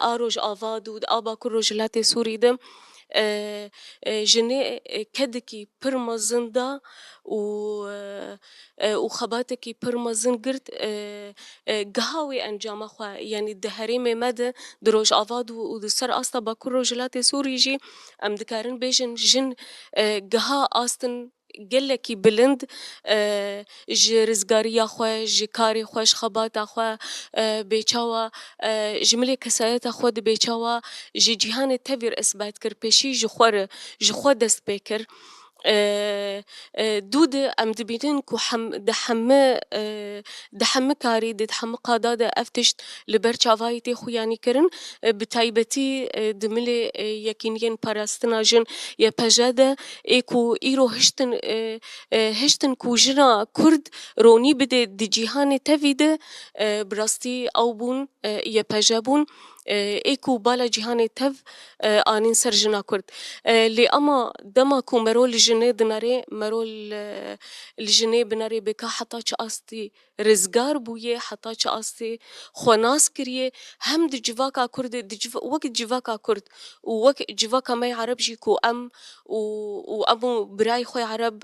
آروج آوادود آبا كل رجلاتي سوري دم جني كدكي برمزندا وخباتكي برمزن قرد قهاوي أنجام أخوة يعني الدهريمي مدى دروج آفاد ودسر أستا باكل رجلاتي سوري جي أم دكارن بيجن جن قها أستن قلكي بلند جي رزقاريا خواه جي كاري خوش خبات أخوة بيچاوا جملي كسايات أخوة دي بيچاوا جي جيهان تفير إثبات كر بيشي جي خور دست بيكر دود ام دبينن كو دحم كاري دحم قادة افتشت لبرچاوايتي خوياني كرن بتايبتي دملي يكينين باراستناجن يا بجاده ايكو ايرو هشتن كو جنا كرد روني بده دي جيهان تفيد براستي اوبون يا بجابون ايكو بالا جيهان تف آنين سر جنا كرد لي اما دما كو مرول جني دناري مرول الجني بناري بكا حتى أستي رزقار بويه حتى أستي خناس كريه هم دي جواكا كرد وقت جواكا كرد ووقت جواكا ماي عرب جيكو أم وأمو براي خوي عرب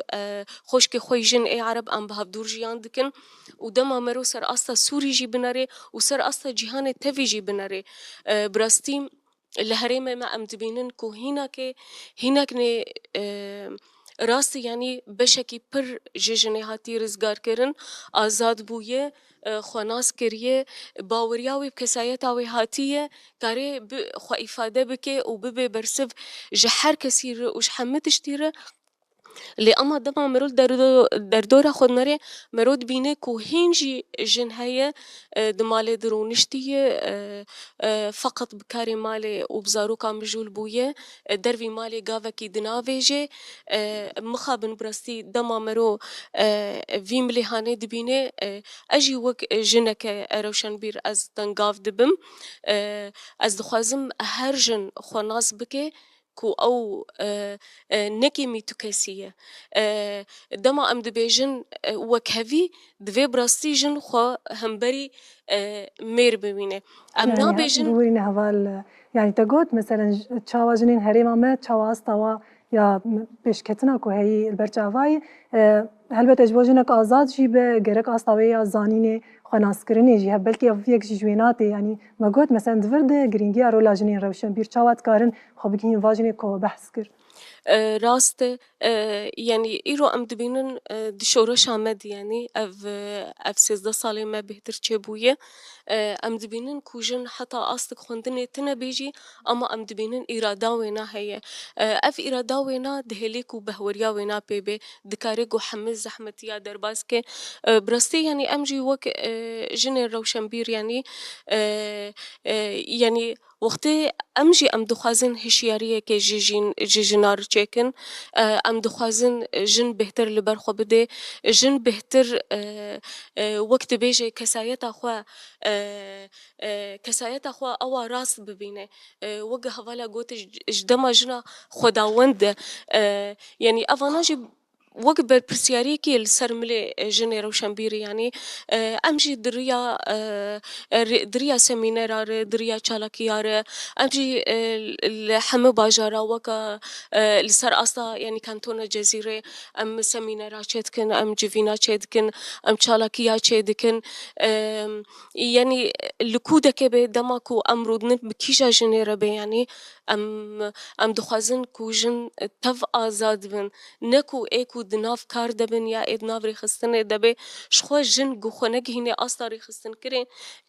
خوشكي خوي جن اي عرب أم بهفدور جيان دكن ودما مرو سر أستا سوري جي بناري وسر أستا جيهان تفي جي بناري براستيم الهريمة ما أم دبينن كو هناك راستی یعنی بشکی پر ججنه هاتی رزگار کرن آزاد بویه خواناس کریه باوریاوی بکسایتاوی هاتیه کاری خو ifade بکه و ببه برسف جهر کسی روش همه تشتیره لی اما دما مرود در دور خود نره مرود بینه کو هنجی جن هیه دمال درونشتیه فقط بکاری مال و بزاروکا مجول بویه دروی مال گاوکی دناویجه مخابن برستی دما مرو وی ملیحانه دبینه اجی وک جنک روشن بیر از تنگاف دبم از دخوازم هر جن خواناس بکه کو او نکیمی تو کسیه دما ام دبیجن وکهوی دوی براستی جن خو همبری میر ببینه ام يعني نابیجن بورين هوال يعني تقول مثلا تشاوا جنين هريمة ما تشاوا استوا يا بيشكتنا كو هي البرچاوي هلبت اجبوجنك آزاد جي بجرك استوي يا زانيني خناس كرني جي بلكي افيك جويناتي يعني ما قلت مثلا دفرد جرينجي ارولا جنين روشن بير تشاوات كارن خو بكين واجني كو بحث كر راست يعني ایرو ام دبینن دشورش آمد يعني اف 13 ساله ما بهتر چه بویه ام دبینن کوجن حتی آستک خوندن تنه بیجی اما ام دبینن ایرادا وینا هیه اف ایرادا وینا دهلی کو بهوریا وینا پیبه دکاره گو حمز زحمتیا درباز که برستی يعني امجي وك جن روشنبير يعني يعني وقتی امجی ام دخوازن هشیاریه که جنار چکن ام دخوازن جن بهتر لبر خو بده جن بهتر وقت بیجه کسایت خو او راست ببینه وگه حوالا گوت جدما جنا خداوند يعني افاناجي وقت بالبرسياري كي السرملة جنة روشنبيري يعني امجي دريا سمينار دريا چالاكيار امجي الحمى باجارا وكا السر اصلا يعني كانتونا جزيرة ام سمينارا چيدكن ام جيفينا چيدكن ام چالاكيا چيدكن يعني لكودا كبه دماكو ام رودن بكيشا جنة ربي يعني ام دخوازن کو جن تف آزاد بن نکو ایکو دناف کار دبن یا ادناف ریخستن دبه شخوا جن گوخونگ هینه آستا ریخستن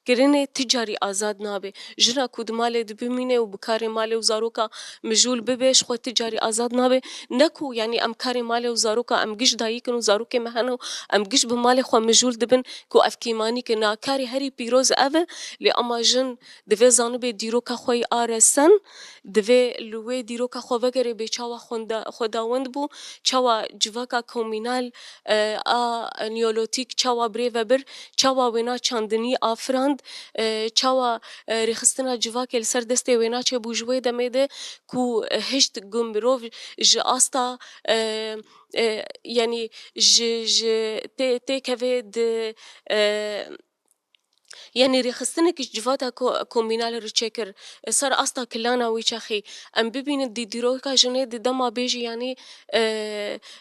کرنه تجاری آزاد نابه جنا کود مال دبمینه و بکار مال و زاروکا مجول ببه شخوا تجاری آزاد نابه نکو یعنی ام کار مال و زاروکا ام گش دایی کنو زاروک مهنو ام گش بمال خوا مجول دبن کو افکیمانی که ناکاری هری پیروز اوه لی اما جن دوی زانبه دیروکا خوی آرسن دوی لوی دیروکا خو وگره به چاوا خداوند بو چاوا جواکا کومینال نیولوتیک چاوا بری و بر چاوا وینا چاندنی آفراند چاوا ریخستنا جواک سر دسته وینا چه بوجوی دمیده کو هشت گمبرو ج آستا يعني تي كفيد يعني ريخستنك جفاتا كومينال ريتشيكر صار أصلا كلانا ويشاخي أم ببين دي ديروكا جنة دي دما بيجي يعني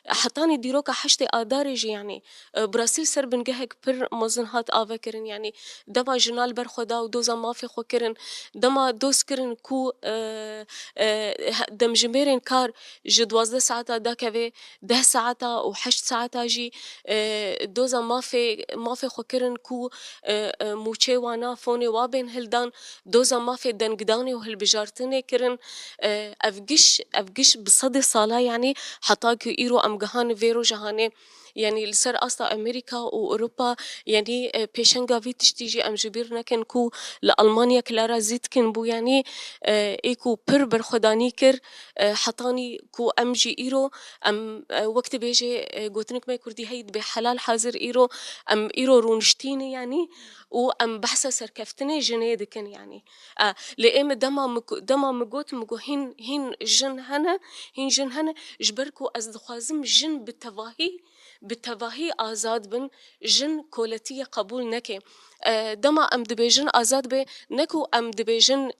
حطاني ديروكا حشتي آداريجي يعني براسيل سر بنجهك بر مزنهات آفكرن يعني دما جنال برخدا ودوزا ما في خوكرن دما دوس كرن كو دم جميرن كار جدوازده ساعتا دا كوي 10 ساعتا و 8 ساعتا جي دوزا ما في خوكرن كو موچه وانا فوني وابن هلدان دوزا ما في دنگداني وهالبجارتني كرن افقش بصدي صالا يعني حتاكو ايرو امجهان فيرو جهاني يعني لسر أصلا أمريكا وأوروبا يعني بيشنغا في تشتيجي أم جبير نكن كو لألمانيا كلارا زيت كن بو يعني إيكو بر برخداني كر حطاني كو أم جي إيرو أم وقت بيجي قوتنك ما كردي هيد بحلال حاضر إيرو أم إيرو رونشتيني يعني وأم بحثة سركفتني جنيد كن يعني لأم دما مقوت مقو هين جن هنا جبركو أزدخوازم جن بالتواهي آزاد بن جن كولتية قبول نكي دما ام دبيجن آزاد به نكو ام دبيجن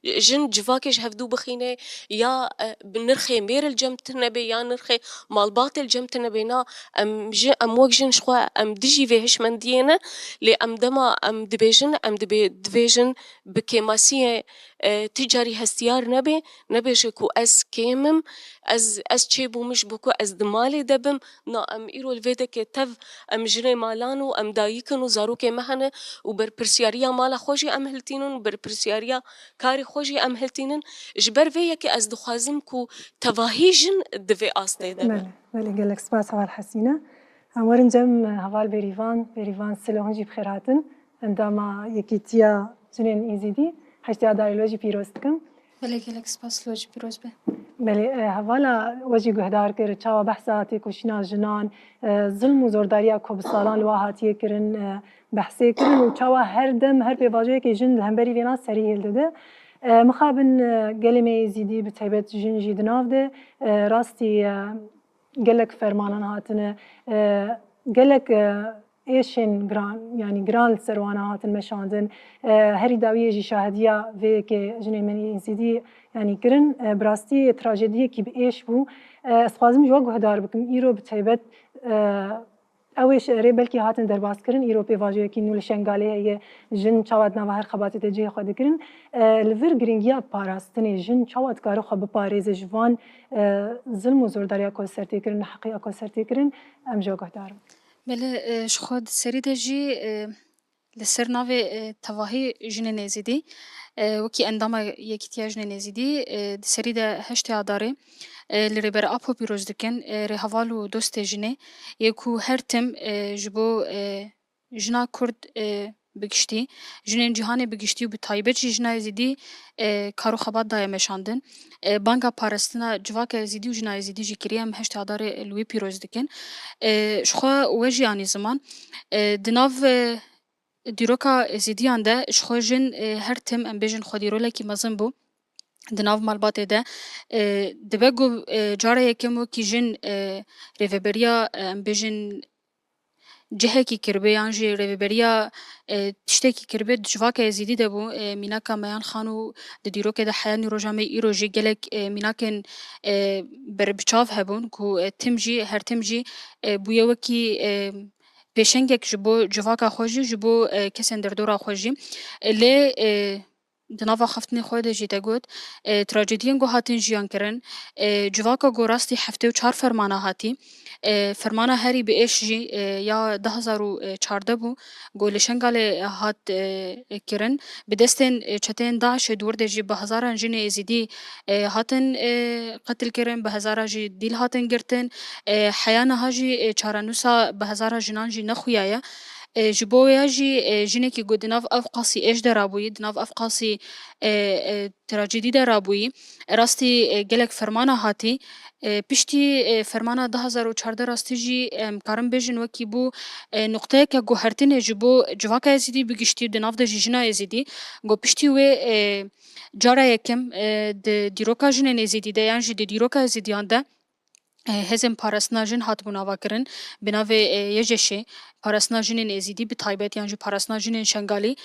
جن جواكش هفدو بخينه يا بنرخي مير الجمت نبي يا نرخي مالبات الجمت نبينا ام وجن شخوا ام دجي فيهش من دينا لي ام دما ام دبيجن دبيجن بكيماسية تجاري هستيار نبي شكو أز كيمم أز تشيبو مش بكو أز دمالي دبم نا أم إيرو الفيدك تف أم جري مالانو أم دايكن وزاروك مهنة وبر برسياريا مالا خوشي أم هلتينن وبر برسياريا كاري خوشي أم هلتينن جبر فيك أز دخوازم كو تواهيجن دفي آستي دبم بله گلک سپاس هوال حسینه امورن جم هوال بریوان سلوهن جی بخیر هاتن انداما یکیتیا جنین ایزیدی حشتی آدایلوژی پیروست کم بله گلک سپاس لوجی پیروز به بله هوالا وجی گهدار کرد چاوا بحثاتی کشینا جنان ظلم و زورداریا کو بسالان لواهاتیه کرن بحثی کرن و چاوا هر دم هر پیواجه که جن لهمبری وینا سری هلده مخابن گلمه زیدی به تایبت جن جی دناف ده راستی گلک فرمانان هاتنه گلک ایشن گران یعنی گران سروانه هاتن مشاندن هری داویه جی شاهدیا و که جنه منی زیدی یعنی کرن براستی تراژدی کی به ایش بو اسخوازم جو گهدار بکم ایرو به تایبت اوش ری بلکی هاتن درباس کرن ایرو پیواجه کی نول شنگاله هی جن چاوت نوا هر خباتی تجی خود کرن لور گرینگیا پاراستنی جن چاوت کارو خب پاریز جوان ظلم و زورداریا کو سرتی کرن حقیقت کو سرتی کرن ام جو گهدارم بله شخود سری دجی لسر ناوی تواهی جن نزیدی وکی انداما یکیتیا جن نزیدی سری ده هشت آداره لربر آپو پیروز دکن رهوالو دوست جنه یکو هر تم جبو جنا کرد بگشتی جنین جهان بگشتی و به تایبت جنا زیدی کارو خبات دای مشاندن بانگا پارستنا جواک زیدی و جنا زیدی جی کریم هشت آدار لوی پیروز دکن شخوا وجی آنی زمان دناو دیروکا زیدیان ده شخوا جن هر تم ام بیجن خودی رولکی مزن بو دناو مالبات ده دبگو جاره یکمو کی جن ریوبریا ام بیجن جهکی کربه یانجی ریوبریا تشتکی کربه جواک زیدی دبو میناکا میان خانو دیروک ده حیانی روجامه ایرو جی گلک میناکن بربچاف هبون کو تمجی هر تمجی بویا وکی پیشنگک جبو جواکا خوشی جبو کسن دردورا خوشی لی دناوا خفتنی خود جی دگود تراژدین گو هاتین جیان کرن جواکا گو راستی هفته و 4 فرمانه هاتی فرمانه هری به ایش جی یا 2014 بو گو لشنگال هات کرن به دستن چتین داعش دورد جی به هزاران جن ازیدی هاتن قتل کرن به هزاران جی دیل هاتن گرتن حیانه ها جی چارانوسا به هزاران جنان جی نخویایا جبویا جی جنکی گو دناف افقاسی ايش درابوي دناف افقاسی تراجدی درابوي راستی گلک فرمانه هاتی پشتی فرمانه 2014 راستی جی کارم بیجن وکی بو نقطه که گو هرتن جبو جواک ازیدی بگشتی دناف ده جیجنا ازیدی گو پشتی و جارا یکم دیروکا جنن ازیدی ده یعنی دی دیروکا ازیدیان ده هزم پاراسناجن هات بناوا کرن بناو یجشه پاراسناجن ازیدی به تایبت یعنی پاراسناجن شنگالی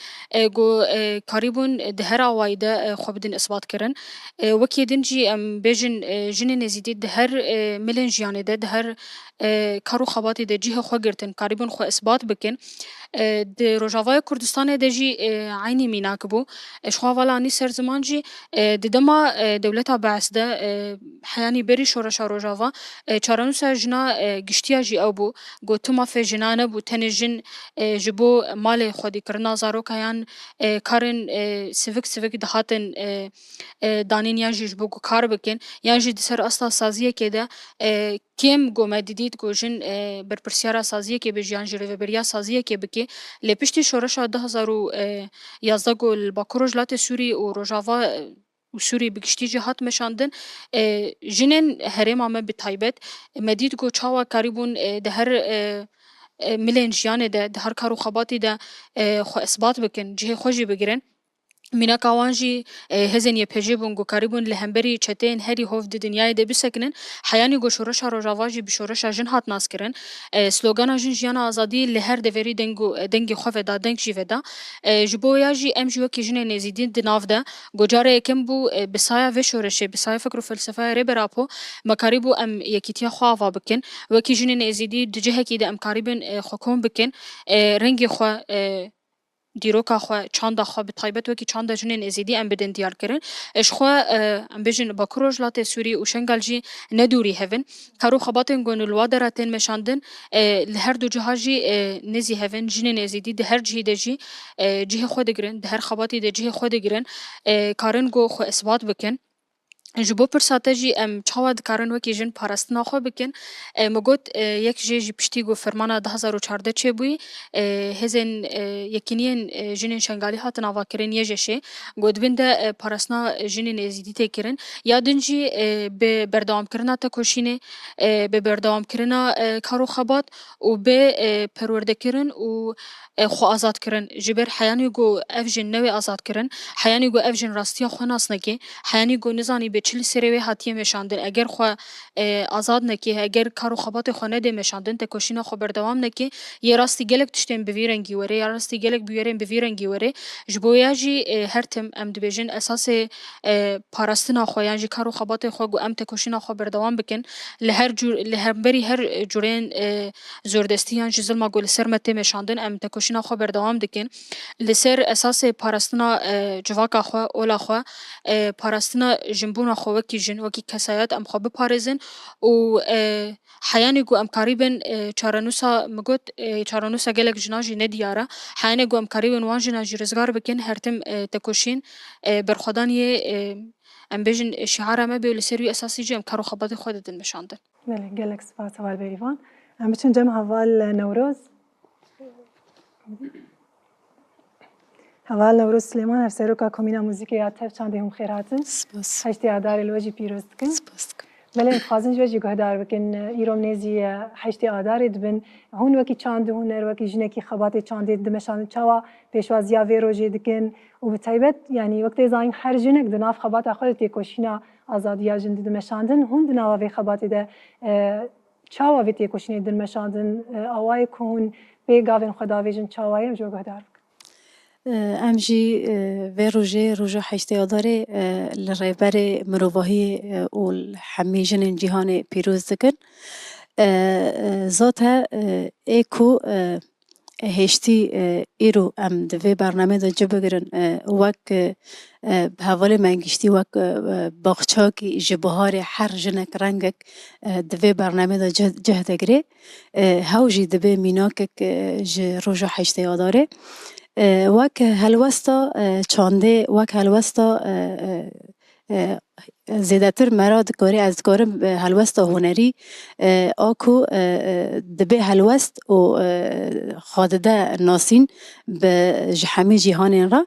گو کاریبون ده هر اوایده خوبدن اثبات کرن وکی دنجی ام بیجن جن ازیدی ده هر ملن جیانه ده هر کارو خباتی ده جیه خو گرتن کاریبون خو اثبات بکن ده روجاوای کردستان ده جی عینی میناک بو اشخوا والا نی سر زمان جی ده دما دولتا بعث ده حیانی بری شورشا روجاوا چارانوسا جنا گشتیا جی او بو گو تما فی جنانه بو تن جن جبو مال خودی کرنا زارو کیان کارن سیوک دهاتن دانین یا جبو کو کار بکن یا جی سر اصلا سازیه که ده کم گو مدیدید گو جن برپرسیارا سازیه که بجیان جری و بریا سازیه که بکی لپشتی شورشا 2011 گو الباکروج لات سوری و روجاوا و سوری بگشتی جهات مشاندن جنن هرما ما بتایبت مدید گو چاوا کاریبون ده هر ملین جیانه ده هر کارو خباتی ده خو اثبات بکن جه خوشی بگیرن مینا کاوانجی هزن یه پیجی بونگو کاریبون لهمبری چتین هری هوف د دنیای ده بسکنن حیانی گو شورش روجاواجی بشورش جن هات ناس کرن سلوگان جن جیان آزادی لهر دوری دنگ خوف دا دنگ جیودا جبویا جی ام جو کی جن نزیدین دناف ده گوجاره کم بو بسایا و شورش بسایا فکر و فلسفه ری براپو مکاریبو ام یکیتیا خواوا بکن و کی جن نزیدی دجه کی ده ام کاریبن حکوم بکن رنگ خو دیروکا خو چاندا خو به تایبەت وەکی چاندا ژنên êzîdî em bidin diyarkirin eşxwe em bêjin Bakur Rojhilatê Sûrî û Şengal jî nedûrî hevin karo xebatên gonû li wa dera tên meşandin li her du ciha jî nêzî hevin jinên êzîdî di her cihê de jî cihê xwe digirin di her xebatê de cihê xwe digirin karin got xwe isbat bikin ji bo pirsate jî em çawa dikarin wekî jin parastina xwe bikin me got yek jê jî piştî got fermana 2014 çêbûyî hêzên yekîniyên jinên şengalî hatin avakirin yê jeşê got divên de parastina jinên êzîdî tê kirin ya din jî bi berdewamkirina tekoşînê bi berdewamkirina karo xebat û bê perwerdekirin û xwe azadkirin ji ber heyanî got ev jin newê azadkirin heyanî got ev jin rastiya xwe nas neke heyanî got nizanî çil serê wê hatiye meşandin eger xwe azad nekê eger karo xebatê xwe nedê meşandin tekoşîna xwe berdewam nekê yê rastî gelek tiştên bi vî rengî were ya rastî gelek bûyerên bi vî rengî were ji bo ya jî her tim em dibêjin esasê parastina xwe yan jî karo xebatê xwe got em tekoşîna xwe berdewam bikin li hemberî her cureyên zordestî yan jî zilma got li ser me tê meşandin em tekoşîna xwe berdewam dikin li ser esasê parastina civaka xwe ola xwe parastina jinbûna xwe wekî jin wekî kesayet em xwe biparêzin û heyanî got em karî bin çarenûsa me got çarenûsa gelek jina jî nediyar e heyanê got em karî bin wan jina jî rizgar bikin her tim tekoşîn berxwedaniyê em bêjin şiara me bê li ser wî esasî jî em karo xebatê xwe didin meşandin. gelek spas heval bêrîvan. Em biçin cem heval Newroz. Heval Newroz Silêman her seroka komîna muzîkê ya tev çandê hûn xêr hatin. سپاس Heştê adarê li we jî pîroz dikin. سپاس Belê em dixwazin ji we jî guhdar bikin îro nêzî heştê adarê dibin hûn wekî çand hûner wekî jinekî xebatê çandê dimeşandin çawa pêşwaziya vê rojê dikin û bi taybet yanî wektê zanîn her jinek di nav xebata xwe de têkoşîna azadiya jin de dimeşandin hûn di nava vê xebatê de çawa vê têkoşînê dimeşandin awayê ku hûn pê gavên xwe davêjin çawayê em ji we guhdar bikin. ام جی و روژه هشته آداره لرهبر مروواهی و همه جنین جهان پیروز دکن ذات ایکو هشتی ایرو ام دوی برنامه دا جا بگرن وک حواله منگشتی وک باغچا کی جبهار هر جنک رنگک دوی برنامه دا جه دگره هاو جی دوی میناکک جه روژه هشته آداره وک هلوستا چانده وک هلوستا زیادتر مراد کاری از کارم هلوستا هنری آکو دبی هلوست و خادده ناسین به همه جهان را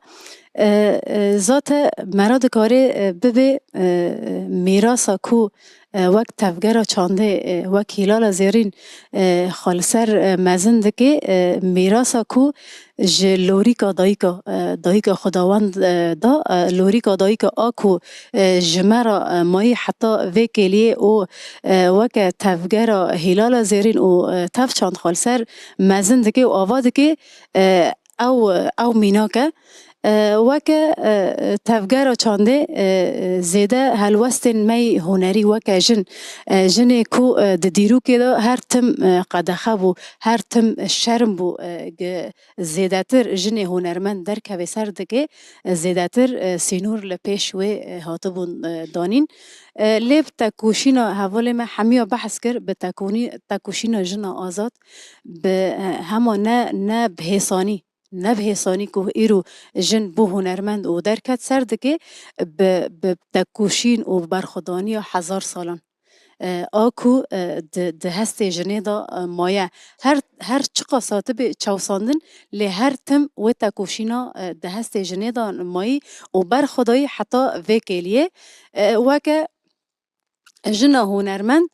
ذات مراد کاری ببی میراثا کو وقت تفگرا چانده وقت هلال زیرین خالصر مزند که میراثا کو لوریکا دایکا خداوند دا لوریکا دایکا آکو جمرا مای حتی وکیلی او وقت تفگرا هلال زیرین او تف چاند خالصر مزند که و آواد که او میناکه وک تفگرا چانده زیده هلوستن می هنری وک جن کو دیرو که هر تم قدخه بو هر تم شرم بو زیده تر جن هنرمند در که سر دکه زیده تر سینور لپیش و هاتبون دانین لیب تکوشینا حواله ما همیا بحث کر به تکوشینا جن آزاد به همان نه بهسانی نبهسانی که ایرو جن بو هنرمند و درکت سردگه به تکوشین و برخودانی 1000 سالان آکو ده هست جنه دا مایه هر چقا ساته به چوساندن لی هر تم و تکوشینا ده هست جنه دا مایه و برخودایی حتی وکیلیه وکه جنه هنرمند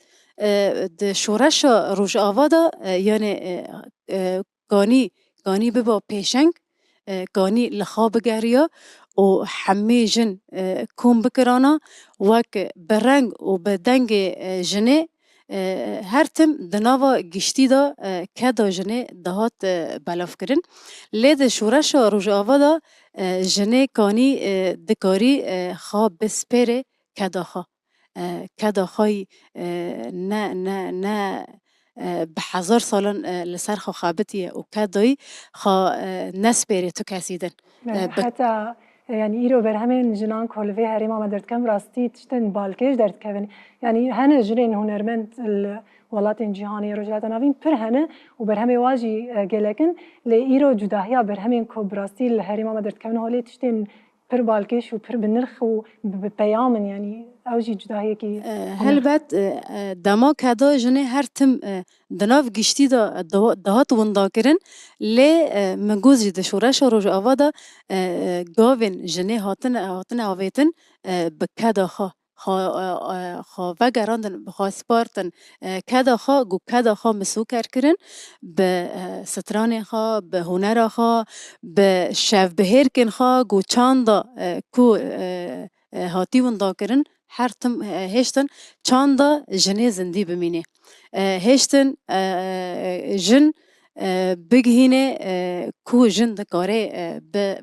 ده شورش روش آوادا یعنی گانی ببا پیشنگ گانی لخواب گریا و همه جن کوم بکرانا وک برنگ و بدنگ جنه هر تم دناوا گشتی دا که دا جنه دهات بلاف کرن لید شورش روژ آوا دا جنه کانی دکاری خواب بسپره که دا خواه که دا خواهی نه بحزار سالان لسر خو خابتية وكادوي خو نسبيري تكاسيدن حتى يعني إيرو برهمين جنان كولفي هريما ما درت كم راستي تشتن بالكيش درت كفن يعني هنا جرين هنرمند ولاتين جهاني رجلات نافين پر هنا وبرهمي واجي جلكن لإيرو جداهيا برهمين كوبراستي الهريما ما درت كفن هولي تشتن پر بالكيش وپر بالنرخ وببيامن يعني اوجي جداهية كي هل بعد دما كدا جنه هر تم دناف گشتی دا دهات ونداکرن لی مگوز جد شورش روز آوادا گاوین جنه هاتن آویتن بکدا خا وگراندن خا سپارتن کدا خا گو کدا خا مسوکر کرن به ستران خا به هنر خا به شف بهر کن خا گو چاندا کو هاتی ونداکرن هر تم هشتن چاندا جنه زندی بمینه هشتن جن بگهینه کو جن دکاره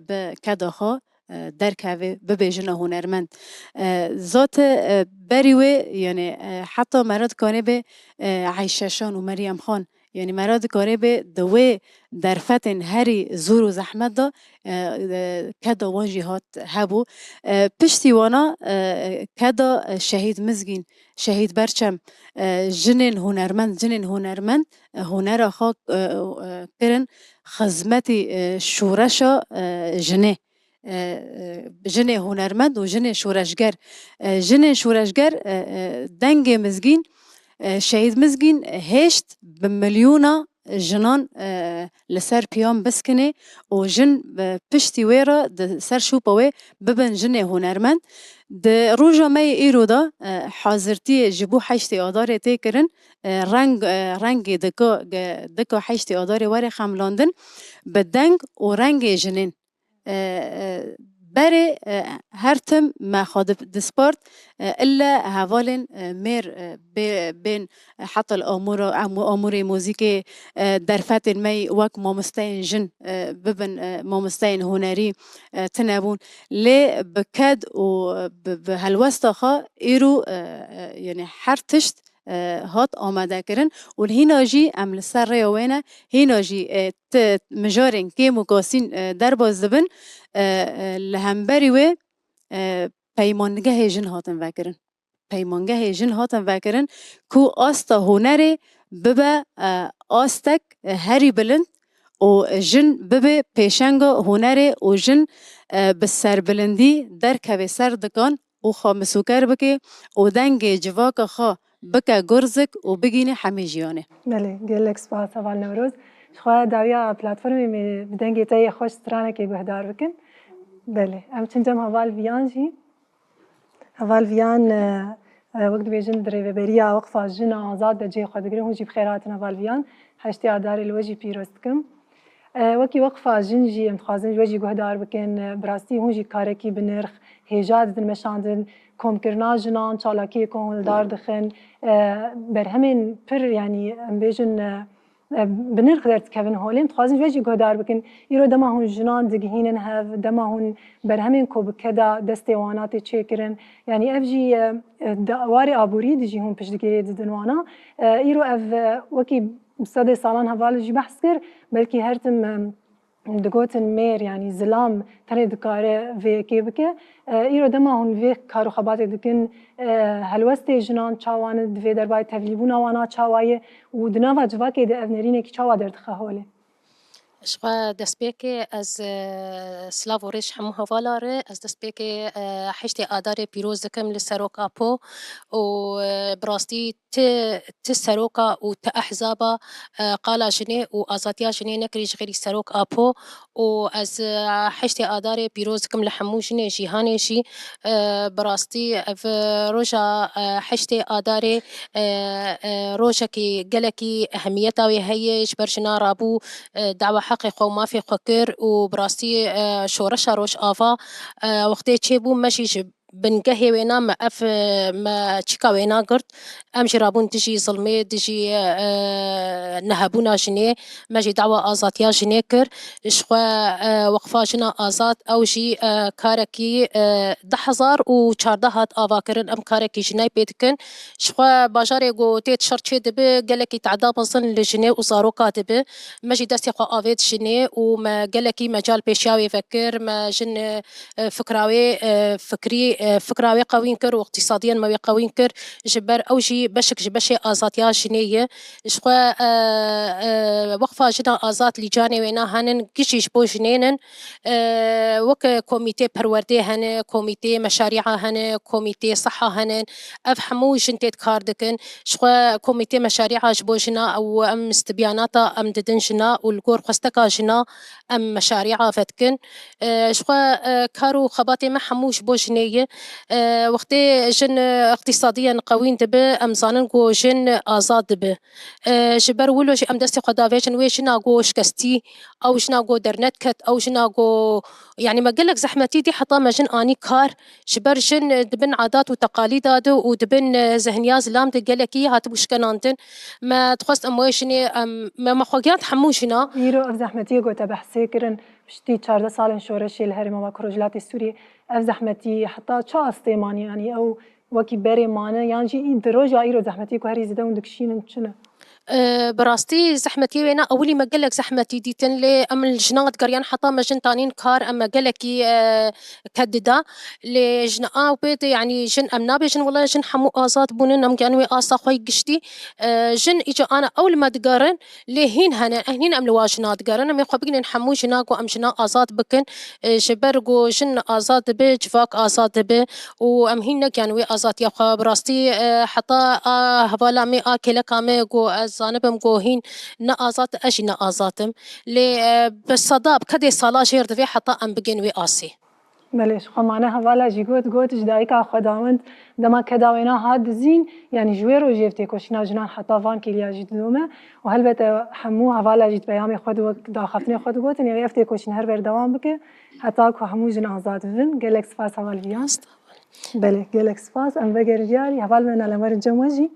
به کداخا در که ببیجنه هنرمند ذات بریوه یعنی حتی مرد کاره به عیششان و مریم خان يعني مراد قريبة دوي درفتن هري زور زحمت دا كدا واجهات هبو پشتی وانا كدا شهيد مزگين شهيد برچم جنن هنرمند هنر خاك کرن خزمتي شورشا جنه جنه هنرمند و جنه شورشگر جنه شورشگر دنگ مزگين شهيد مزگين هشت بمليونا جنان لسر بيام بسكنه و جن پشتی ويرا ده سر شوپاوه ببن جنه هنرمند ده روجا مي ايرو دا حاضرتي جبو حشتي آداره تي کرن رنگ دکا حشتي آداره وره خملاندن بدنگ و رنگ جنين بري هرتم ما خادب دسبارت إلا هوالن مير بين حتى الأمور موسيقى درفات مي وك مامستين جن ببن مامستين هنري تنابون لي بكاد وبهالوسط خا إيرو يعني حرتشت هات آماده کرن و هینا جی عمل سر ریوانه هینا جی مجارن که مقاسین در باز دبن لهمبری و پیمانگه جن هاتن وکرن کو آستا هنره ببه آستک هری بلند و جن ببه پیشنگا هنره و جن بسر بلندی در که سر دکان و خوا مسوکر بکه و دنگ جواک خوا بکه گرزک و بگینه همه جیانه بله گلک سپاس اول نوروز شخواه داویا پلاتفورمی می بدنگی تایی خوش ترانه که بهدار بکن بله ام چنجم هوال ویان جی هوال ویان وقت بیجن دریو بریا وقفا جن آزاد جی خود گریم هو جی بخیراتن هوال ویان هشتی آداری الوجی پیروست کم وکی وقفا جن جی امتخازن جوجی بهدار بکن براستی هو جی کارکی بنرخ هجاد دن مشاندن کم کرنا جنان چالاکی کن دار دخن برهمین پر یعنی بیجن بنرخ درت کفن هولین تخازن جوجی گهدار بکن ایرو دما هون جنان دگهینن هف دما هون برهمین کو بکدا دستیوانات چیکرن یعنی افجی واری آبوری دجی هون پشتگیری ددنوانا ایرو اف وکی صد سالان هوال جی بحث کر بلکی هرتم دگوتن میر یعنی زلام تنی دکاره وی کی بکه ایرو دما هون وی کارو خبات دکن هلوست جنان چاوان دوی دربای تفلیبون وانا چاوای و دنوا جواکی ده افنرینه کی چاوا درد خواله شقا دستبیک از سلاو و ریش همو هوالاره از دستبیک حشت آدار پیروز دکم لسروک آپو و براستی ت سروکا و ت احزابا قالا جنه و آزادیا جنه نکریج غیری سروک آپو و از حشت آدار پیروز دکم لحمو جنه جیهانه جی براستی روژا حشت آدار روژا کی گلکی اهمیتا و هیج برجنا رابو دعوة حق خو مافي خكر وبراستي شورش روش آفا وقتی چه بو مشی بنقهي وينا ما اف ما تشكا وينا قرت ام جرابون تجي ظلمي تجي نهبونا جنيه ما جي دعوة ازات يا جنيكر شخوا وقفا جنا ازات او جي كاركي 10,000 و 14 افاكرن ام كاركي جناي بيتكن شخوا باجاري قو تيت شرطشي دبي قالكي تعدا بنصن لجنيه وصارو كاتبه ما جي دستي قا افيت جنيه وما قالكي مجال بيشاوي يفكر ما جن فكراوي فكراوي قوين كر واقتصاديا ما قوين كر جبر او جي بشك جبشي ازات يا جنيه شخوا وقفه جنا ازات لجاني وينا هنن كيشيش بو جنينن وك كوميتي بروردي هن كوميتي مشاريع هن كوميتي صحه هن افهموا جنتيت كاردكن شخوا كوميتي مشاريع جبو جنا او ام استبياناتا ام ددن جنا والكور خستكا جنا ام مشاريع فتكن شخوا كارو خباتي ما حموش بو جنيه وقتي جن اقتصاديا قوين دبي ام زانن كو جن ازاد دبي جبر ولو جي ام دستي قدا فيجن وي جنا كو شكستي او جنا كو درنت كت او جنا كو يعني ما قالك زحمتي دي حطا ما جن اني كار جبر جن دبن عادات وتقاليد هادو ودبن ذهنياز لام قالك هات وش كنانتن ما تخص امويشني ما خويات حموشنا يرو اف زحمتي قوتا بحسي كرن بشتي 14 سال شورشي الهرم وكروجلات السوري اف زحمتي حتى تشا استيماني يعني او وكي بري مانا يعني جي دروجا يرو زحمتي كو هري زدا وندكشين شنو براستي زحمتي وينا اولي ما قالك زحمتي ديتن لي ام الجنات قريان حطا ما جن تانين كار اما قالكي كددا لي جن وبيت يعني جن ام نابي جن والله جن حمو ازات بونن ام كانوا اسا خوي قشتي جن اجا انا اول ما تقارن لي هين هنين ام لواجنات قارن ام يخبقني نحمو جناك وام جنا ازات بكن جبرقو جن ازات بي جفاك ازات بي وام هين كانوا ازات يا براستي حطا هبالا مي اكل كامي جو زانبم جوهين نقازات أجي نقازاتم لي بالصداب كدي صلاة جير دفي حتى أم بجين وي آسي بلش خو معناها فوالا جي قوت جدايكا خداوند دما كداوينا هاد زين يعني جويرو جيفتي كوشنا جنان حتى فان كيليا جيت دوما وهلبت حموها فوالا جيت بيامي خد وقت دا خفتني خد قوت يعني يفتي كوشنا هر بر دوام بك حتى كو حمو جن آزاد فين جالكس فاس هوال فيان بله جالكس فاس ام بجر دياري هوال من على مر جموجي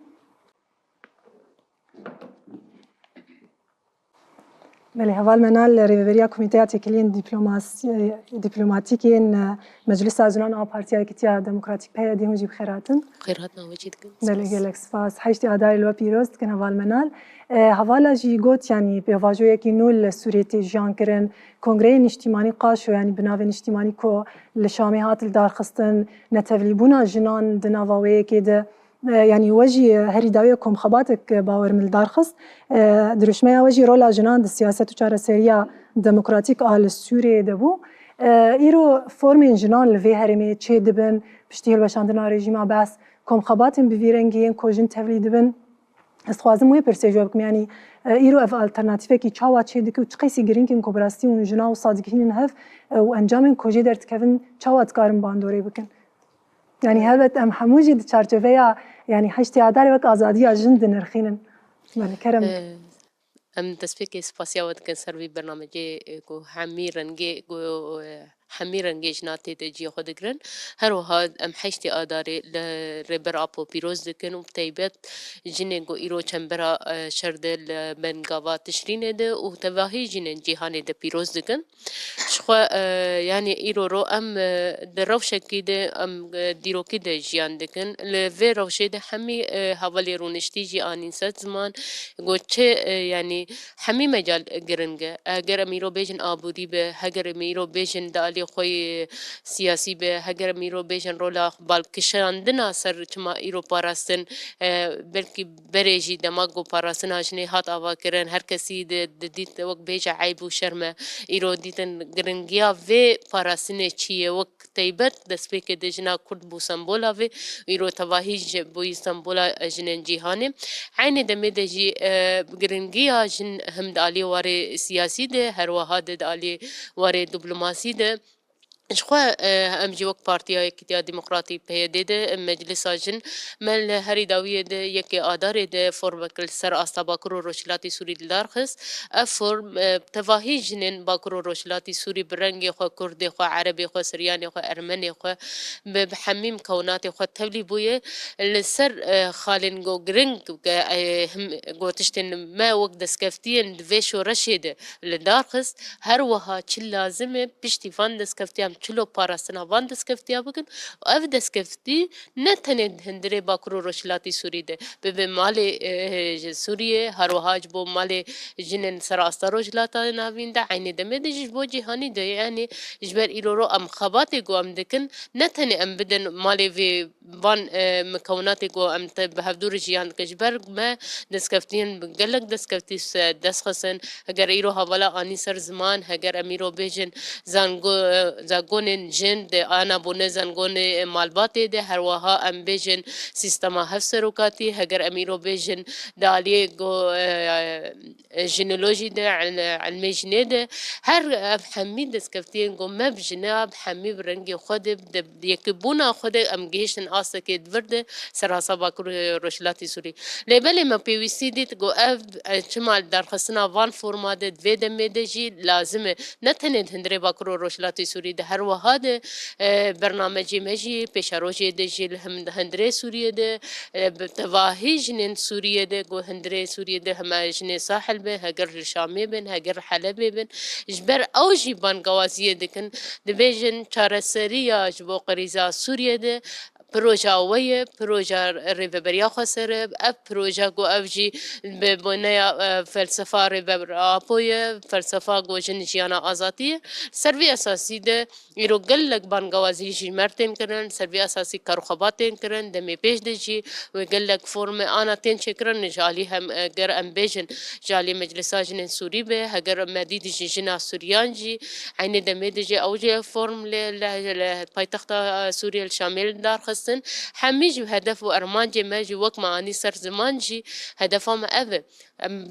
بله هوال منال ريفيريا كوميتيا تكلين دبلوماتيكين مجلس ازنان او بارتيا كتيا ديمقراطيك بها دي هجي بخيراتن خيراتنا وجيد بله جالكس فاس حيشتي اداري لو بيروست كان هوال منال هوالا جي قوت يعني بيواجو يكي نول سوريتي جان كرن كونغري اجتماعي قاشو يعني بناوين اجتماعي كو لشاميهات الدار خستن نتفليبونا جنان دناواوي كده يعني وجي هري داويكم خباتك باور من الدارخص درشمايا وجي رولا جنان السياسة وشارة سريع ديمقراطيك آل السوري دبو إيرو فورمين جنان لفي هرمي تشي دبن بشتيهل وشاندنا ريجيما بس كم خباتن بفيرنجين كوجن تفلي دبن استخوازم وی پرسیجو بکم یعنی ایرو اف آلترناتیفه کی چاوا چه دکو چقیسی گرینکین کوبراستی و جنا و صادقین هف و انجامن کوجی درت کفن چاوا تکارم باندوری بکن يعني هلبت ام حموجي دي چارچوبيا يعني حشتي عداري وك ازاديا جند نرخينن يعني كرم ام تسبيكي سباسيا ود كان سروي برنامجي كو حميرنجي جناتي تجي خدقرن هر وهاد ام حشتي اداري لريبر ابو بيروز دكن وبتيبت جنينغو ايرو چمبرا شرد المنغاوا تشرين ده وتواهي جنين جيهاني ده بيروز دكن شخوا يعني ايرو رو ام دروشه كده ام ديرو كده جيان دكن لفي روشه ده حمي حوالي رونشتي جي انين سات زمان گوچه يعني حمي مجال گرنگه اگر اميرو بيجن آبودي به هگر اميرو بيجن دالي خوي سياسي به هگر اميرو بيجن رولا بالکشاندنا سر چما ايرو پاراستن بلکي بريجي دماغو پاراستن اجني هات آوا کرن هر کسی ديت وق بيجا عيب و شرمه ايرو ديتن گرنگيا و پاراستن چيه وق تيبت دسپيك دجنا كرد بو سمبولا و ايرو تواهي بو سمبولا جنن جيهانه عين دمي دجي گرنگيا جن هم دالي واري سياسي ده هر وهاد دالي واري دبلوماسي ده شخوا ام جي وك بارتيا كتيا ديمقراطي بهيدي ده مجلس جن مل هري داوية ده يكي آدار ده فورم كل سر أستا باكرو روشلاتي سوري دلارخص أفورم تفاهي جنين باكرو روشلاتي سوري برنجي خو كردي خو عربي خو سرياني خو أرمني خو بحميم كوناتي خو تولي بويه السر خالين جو جرينج هم جو تشتن ما وقت دسكفتين دفيشو رشيد لدارخص هر وها چل لازمه پشتی وان دسکفتیام چلو پاراستنا وان دسکفتیا بکن و اف دسکفتی نه تنه هندره باکرو روشلاتی سوری ده به مال سوریه هر وهاج بو مال جنن سراستا روشلاتا ناوین ده عین دمه ده جبو جهانی ده یعنی جبر ایلو رو ام خباتی گو ام دکن نه تنه ام بدن مال وی وان مکوناتی گو ام بهفدور جیان کجبر ما دسکفتین بگلک دسکفتی دسخسن اگر ایرو حوالا آنی سر زمان هگر امیرو بیجن زنگون جن ده آنا بونه زنگون مالباتی ده هر وها ام بیجن سیستما هف سروکاتی هگر امیرو بیجن دالیه گو جنولوژی ده علمی جنه ده هر حمی دسکفتین گو مبجنا حمی برنگی خود یکبونا خود ام گیشن آسا که دورده سراسا باکر روشلاتی سوری لیبلی ما پیویسی دیت گو اف چمال درخصنا وان فرما ده دوی دمه ده جی لازمه نتنه هندره باکرو روشلاتی سوری ده هر وها ده برنامجی مجی پیشاروجی ده جی هندره سوریه ده تواهی جنین سوریه ده گو هندره سوریه ده همه جنین ساحل به هگر شامی بن هگر حلبی بن جبر او جی بانگوازیه دکن ده بیجن چارسریه جبو قریزا سوریه ده پروژه ویه پروژه ریوبریا خسره اف پروژه گو اف جی ببنایا فلسفه ریوبر آپویه فلسفه گو جنجیانا آزادیه سروی اساسی ده ایرو گلک بانگوازی جی مرتین کرن سروی اساسی کارخواباتین کرن دمی پیش ده جی و گلک فرم آنا تین چکرن جالی هم گر ام بیجن جالی مجلسا جنین سوری به هگر مدید جی جنا سوریان جی عین دمی ده جی اوجه فرم پایتخت سوریه الشامل دار خستن حمیج هدف و ارمان جی ماجی وک معانی سر زمان جی هدفا ما اوه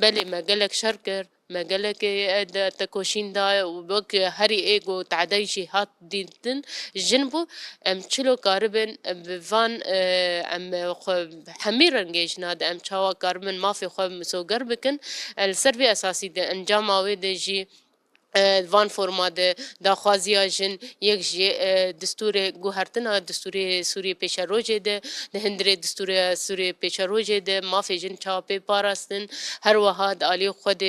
بله ما قالك شركر ما قالك تكوشين دا وبك هري ايجو تعدي جهات دينتن جنبو ام تشلو قاربن بفان ام حمير انجيجنا دا ام تشاوا قاربن ما في خو مسو قربكن السربي اساسي دا انجام اوي دا جي وان فرما ده داخوازیا جن یک جی دستور گوهرتنا دستور سوری پیشروجه ده هندره دستور سوری پیشروجه ده مافی جن چاپی پاراستن هر وحد علی خود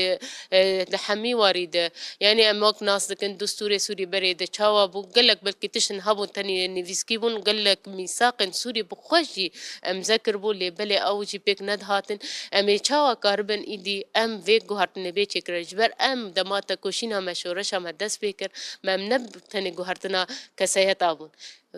لحمی وارده یعنی اماک ناس دکن دستور سوری برید چاوا بو گلک بلکی تشن هبو تنی نویسکی بون گلک میثاق سوری بخوشی ام ذکر بو لیبل او جی پیک ندهاتن امی چاوا کاربن ایدی ام ویک گوهرتن بی چکرج بر ام دماتا کوشینا شورش هم دست بکر ممنب تنی گوهرتنا کسایت آبون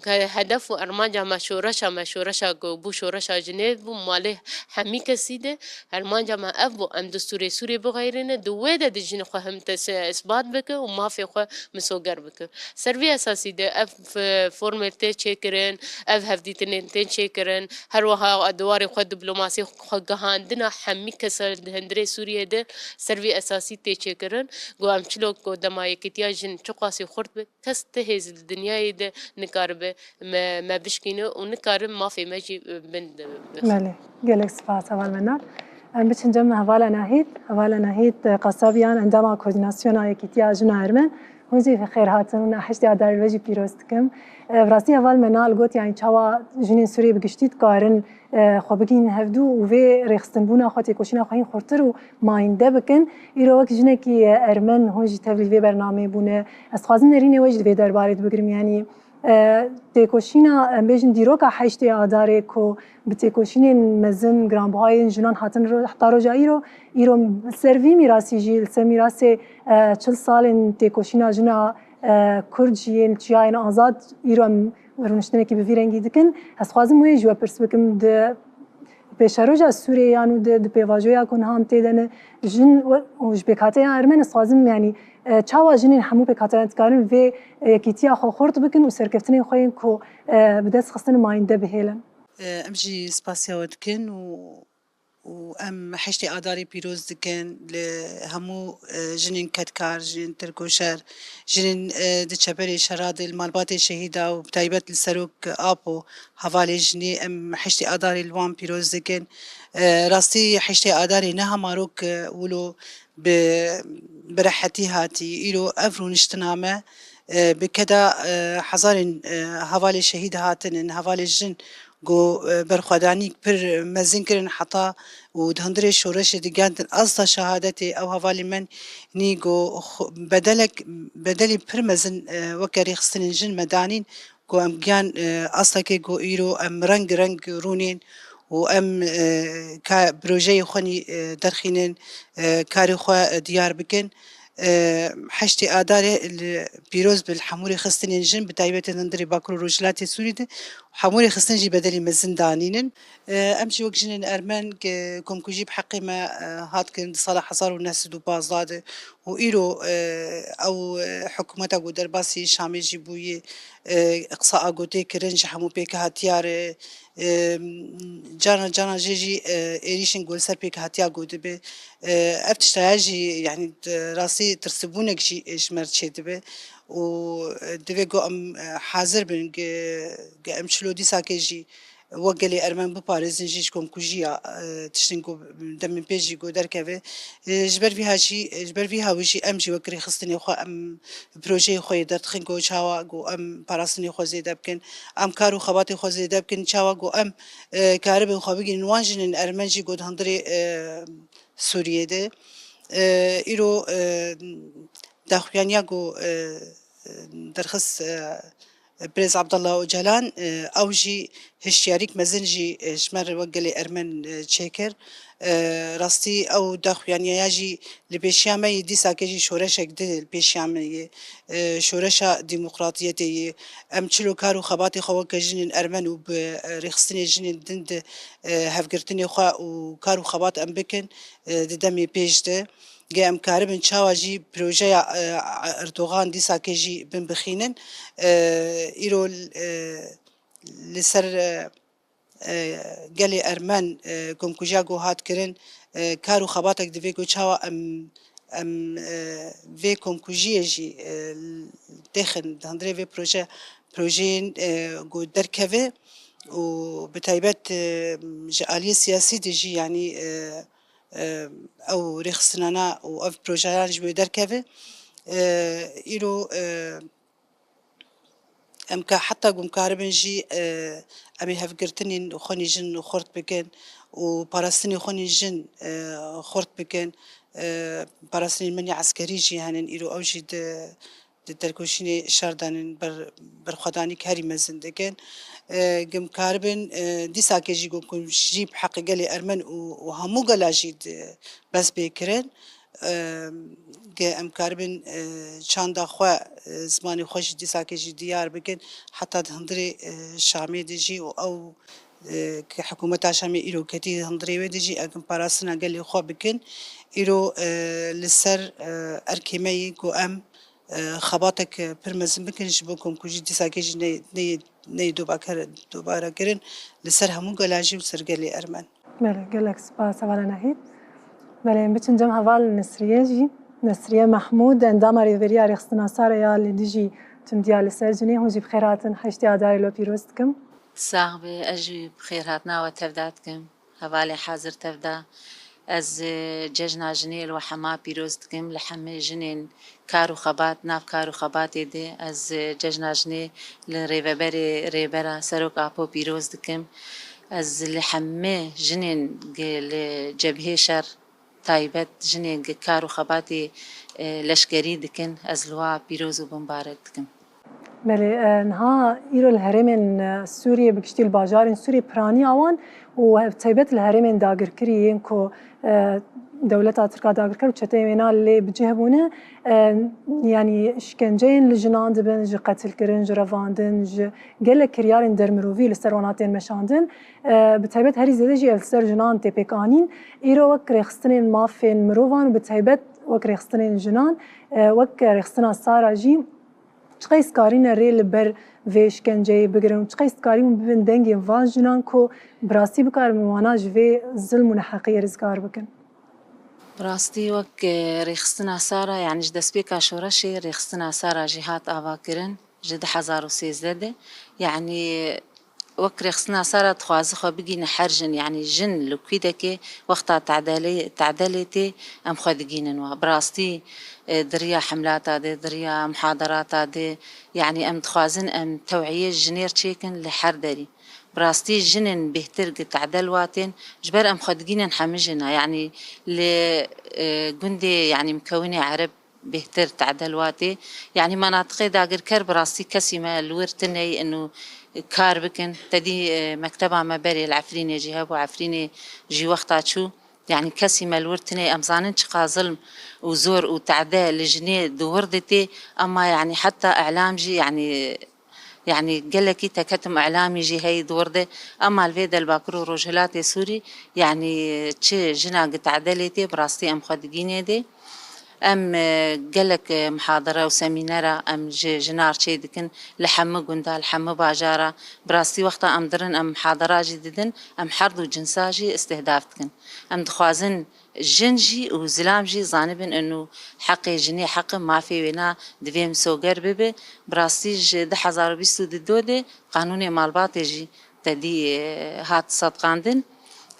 هدف و ارمانجا مشورشا گو بو شورشا جنیب بو ماله همی کسی ده ارمانجا ما اف بو ام دستور سوری بغیرینه دوه ده جن خو هم اثبات بکه و ما فی خو مسوگر بکه سروی اساسی ده اف فرمل ته چیکرن اف هفدیتن ته چیکرن هر وها ادوار خو دیپلوماسی خو گهاندنا همی کسر هندره سوریه ده سروی اساسی ته چیکرن گو ام چلو کو دمای کتیا جن چقاسی خورد کس ته هز دنیای ده نکار ما بشكينه ونكارم ما في ماجي بند بله جالك سپاس اول منار بچن جمع هوالا نهيت قصابيان عندما كورديناسيون ايكيتيا جنا ارمن هونجي في خير هاتن حشتي ادار الوجي بيروستكم براسي اول منال قلت يعني تشوا جنين سوري بگشتيت قارن خو بگین هفدو و وی رخصتن بونا خاطی کوشینا خواهین خورتر و ماینده بکن ایرو وقت جنه کی ارمن هونجی تبلیغ وی برنامه بونه از خوازن نرینه وجد وی درباره بگرم یعنی تکوشینا بیشتر دیروکا حشتی آداره کو به تکوشین مزن گرانبهای جنان هاتن رو حتی ایرو سروی میراسی جیل سر میراسی 40 سال تکوشینا جنا کردجین چیاین آزاد ایرو رونشتنه کی بفیرنگی دکن از خوازم موی جو پرس بکم د پیشروجا سوریه یانو د پیواجویا کن هم تیدن جن و جبکاته ارمن از خوازم یعنی چاوا جنین همو بکاتن تکارن و کیتیا خو خورد بکن و سرکفتنی خوین کو بدست خستن ماینده بهلن امجي سباسيا ودكن و وأم حشتي آداري بيروز دكن لهمو جنين كتكار جنين تركوشر جنين دتشبري شراد المالبات شهيدة وبتايبت السروك آبو هفالي جني أم حشتي آداري الوان بيروز دكن راستي حشتي آداري نها ماروك ولو برحتي هاتي إلو أفرو نشتنامه بكدا حزارين هفالي شهيد هاتن هفالي جن جو برخوادانی پر مزین کردن حتی و دهندری شورش دیگران از شهادتی او حوالی من نیگو بدلی پر مزن وکری خستن جن مدانین جو ام گیان اصلا که جو ایرو ام رنگ رونین و ام که بروژه خونی درخینن کاری خو دیار بکن حشتي آداري بيروز بالحموري خستني نجن بتايبت نندري باكرو روجلاتي سوريدي وحموري خستنجي بدلي مزن دانينن امشي وقجن ارمان كم كجيب حقي ما هات كن صلاح حصار والناس دو بازاد وإيرو او حكومتا قو درباسي شامي جيبوي اقصاء قوتي كرنج حمو بيك هاتيار جانا جيجي إيريشن قول سر بيك هاتيا قود به افتشتاجي يعني راسي ترسبونك جي شمرت شي دبه ودبه قو ام حاضر بن ام شلو دي ساكيجي وقالي ارمان بباريزن جيش كوم كوجيا تشتنكو دم بيجي قو دركبه جبر فيها وجي امجي وكري خصني خو ام بروجي خو درتخن قو شاوا قو ام باراسني خو زيد بكن ام كارو خباتي خو زيد بكن شاوا قو ام كارب خو بيجي نوانجن ارمنجي قو هندري سوريا ده إيرو داخوانيا قو درخص بريز عبد الله وجلان أوجي هشياريك مزنجي شمر وقلي أرمن تشيكر راستي أو داخوانيا يجي لبيشيامي دي ساكيجي شورشك دي البيشيامي شورشة ديمقراطية أم تشلو كارو خباتي خواك جنين أرمن وبريخستني جنين دند هفقرتني خوا وكارو خبات أم بكن دمي بيج ده جام كاربن شاواجي بروجي أردوغان دي ساكيجي بن بخينن إيرو لسر قالي أرمان كم كجاجو هات كرن كارو خباتك دفيكو شاوا أم فيكم كجيجي داخل هندري في بروجين جو دركفه وبتايبت جالية سياسية ديجي يعني او رخصنانا او اف بروجيان جبو دركفه إيرو امكا حتى قم كاربن جي امي هفقرتني خوني جن وخورت بكن وبارستني خوني جن خورت بكن بارستني مني عسكري جي هانن إيرو اوجي دركوشيني شاردان برخداني كاري مزن دكن قم كاربن دي ساكيجي قم جيب حقيقة لي أرمن وهمو قلاجيد بس بيكرن ام كاربن چاندا خو زماني خوش دي ساكيجي ديار بكن حتى هندري شامي ديجي او كحكومة شامي إيرو كتي هندري وديجي اكن باراسنا قال لي خو بكن إيرو لسر أركيمي كو ام خباتك برمزن بكن جبوكم كوجي دي ساكيجي ني دوباره كرن لسر همو قلاجي وسر قال لي أرمن بله قالك سباس على نهيد بله بچن جم هوال نسرية محمود عندما ريفيريا رخصنا ساريا اللي ديجي تنديا لسرجني هو جيب خيراتن حشتي عداري لو بيروستكم صاحبي أجي بخيراتنا وتفداتكم هوالي حاضر تفدا از ججنا جنيل وحما بيروستكم لحمي جنين كارو خبات ناف كارو خبات دي از ججنا جني لريبري ريبرا سروك أبو بيروستكم از لحمي جنين لجبهة شر تايبت جنين كارو خباتي لشكري دكن از لوا بيروز وبمبارك دكن بله نها إيرو الهرمين سوريا بكشتي الباجارين سوريا براني أوان وتايبت الهرمين داقر كريين كو دولتا تركا داقر كر وشتيمينا اللي بجهبونه يعني شكنجين لجنان دبن جي قتل كرن جي رفاندن جي قال كريارين درمروفي لسرواناتين مشاندن بتايبت هري زيادة جي السر جنان تيبيكانين إيرو وك ريخستنين مافين مروفان وبتايبت وك ريخستنين جنان وك ريخستنا سارا جي چقیس کارین ریل بر ویش کنجی بگیرن چقیس کاریم ببین دنگی واجنان کو براستی بکار موانا جوی ظلم و نحقی رزگار بکن. براستي وك ريخستنا سارة يعني جد سبيكا شورشي ريخستنا سارة جهات آواكرن جد 2013 يعني وك ريخستنا سارة تخوازي خو بقينا حرجن يعني جن لكويدك وقتا تعدلتي أم خودقينن براستي دريا حملات هذه دريا محاضرات هذه يعني أم تخوازن أم توعية جنير تشيكن لحردري براستي جنن بهتر تعدل واتن جبر أم خدقين حمجنا يعني لجندي يعني مكونة عرب بهتر تعدل واتي يعني مناطق داقر كر براستي كسمة الورتني إنه كار بكن تدي مكتبة مباري العفريني جهاب وعفريني جي وقتها شو يعني كسمة الورتني أمزانن شقا ظلم وزور وتعداء لجنيه دوردتي أما يعني حتى إعلام جي يعني قال لك تكتم إعلامي جي هاي دورده أما الفيدا الباكرو رجلات سوري يعني تشي جنا قد عدلتي براستي أم خدقيني دي أم قال لك محاضرة وسمينارة أم جنار شي دكن لحم قندا لحم باجارة براستي وقتا أم درن أم محاضرة جديدن أم حرض جنساجي استهدافتكن أم دخوازن جنجي وزلامجي زانبن إنه حقي جني حق ما في وينا دفيم سوغر ببي براستي ده 2022 قانوني مالبات جي تدي هات صدقاندن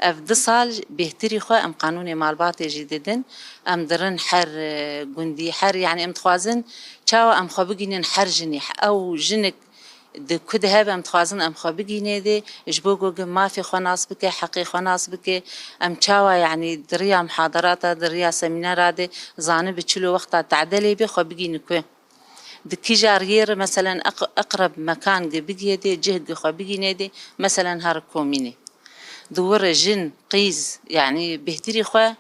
اف 2 سال بهتري خو ام قانوني مالبات جديدن ام درن حر جندي حر يعني ام تخوازن تشاو ام خو بگينن حر جني او جنك د كده هاب ام تخوازن ام خو بگينه دي جبوغو ما في خناس بك حقي خناس بك ام تشاو يعني دريا محاضرات دريا سمينارات زانه بتشلو وقت تعدلي بي خو بگينكو دكي جارير مثلا اقرب مكان بگي دي جهد خو بگينه دي مثلا هر كوميني دور جن قيز يعني بهتري خو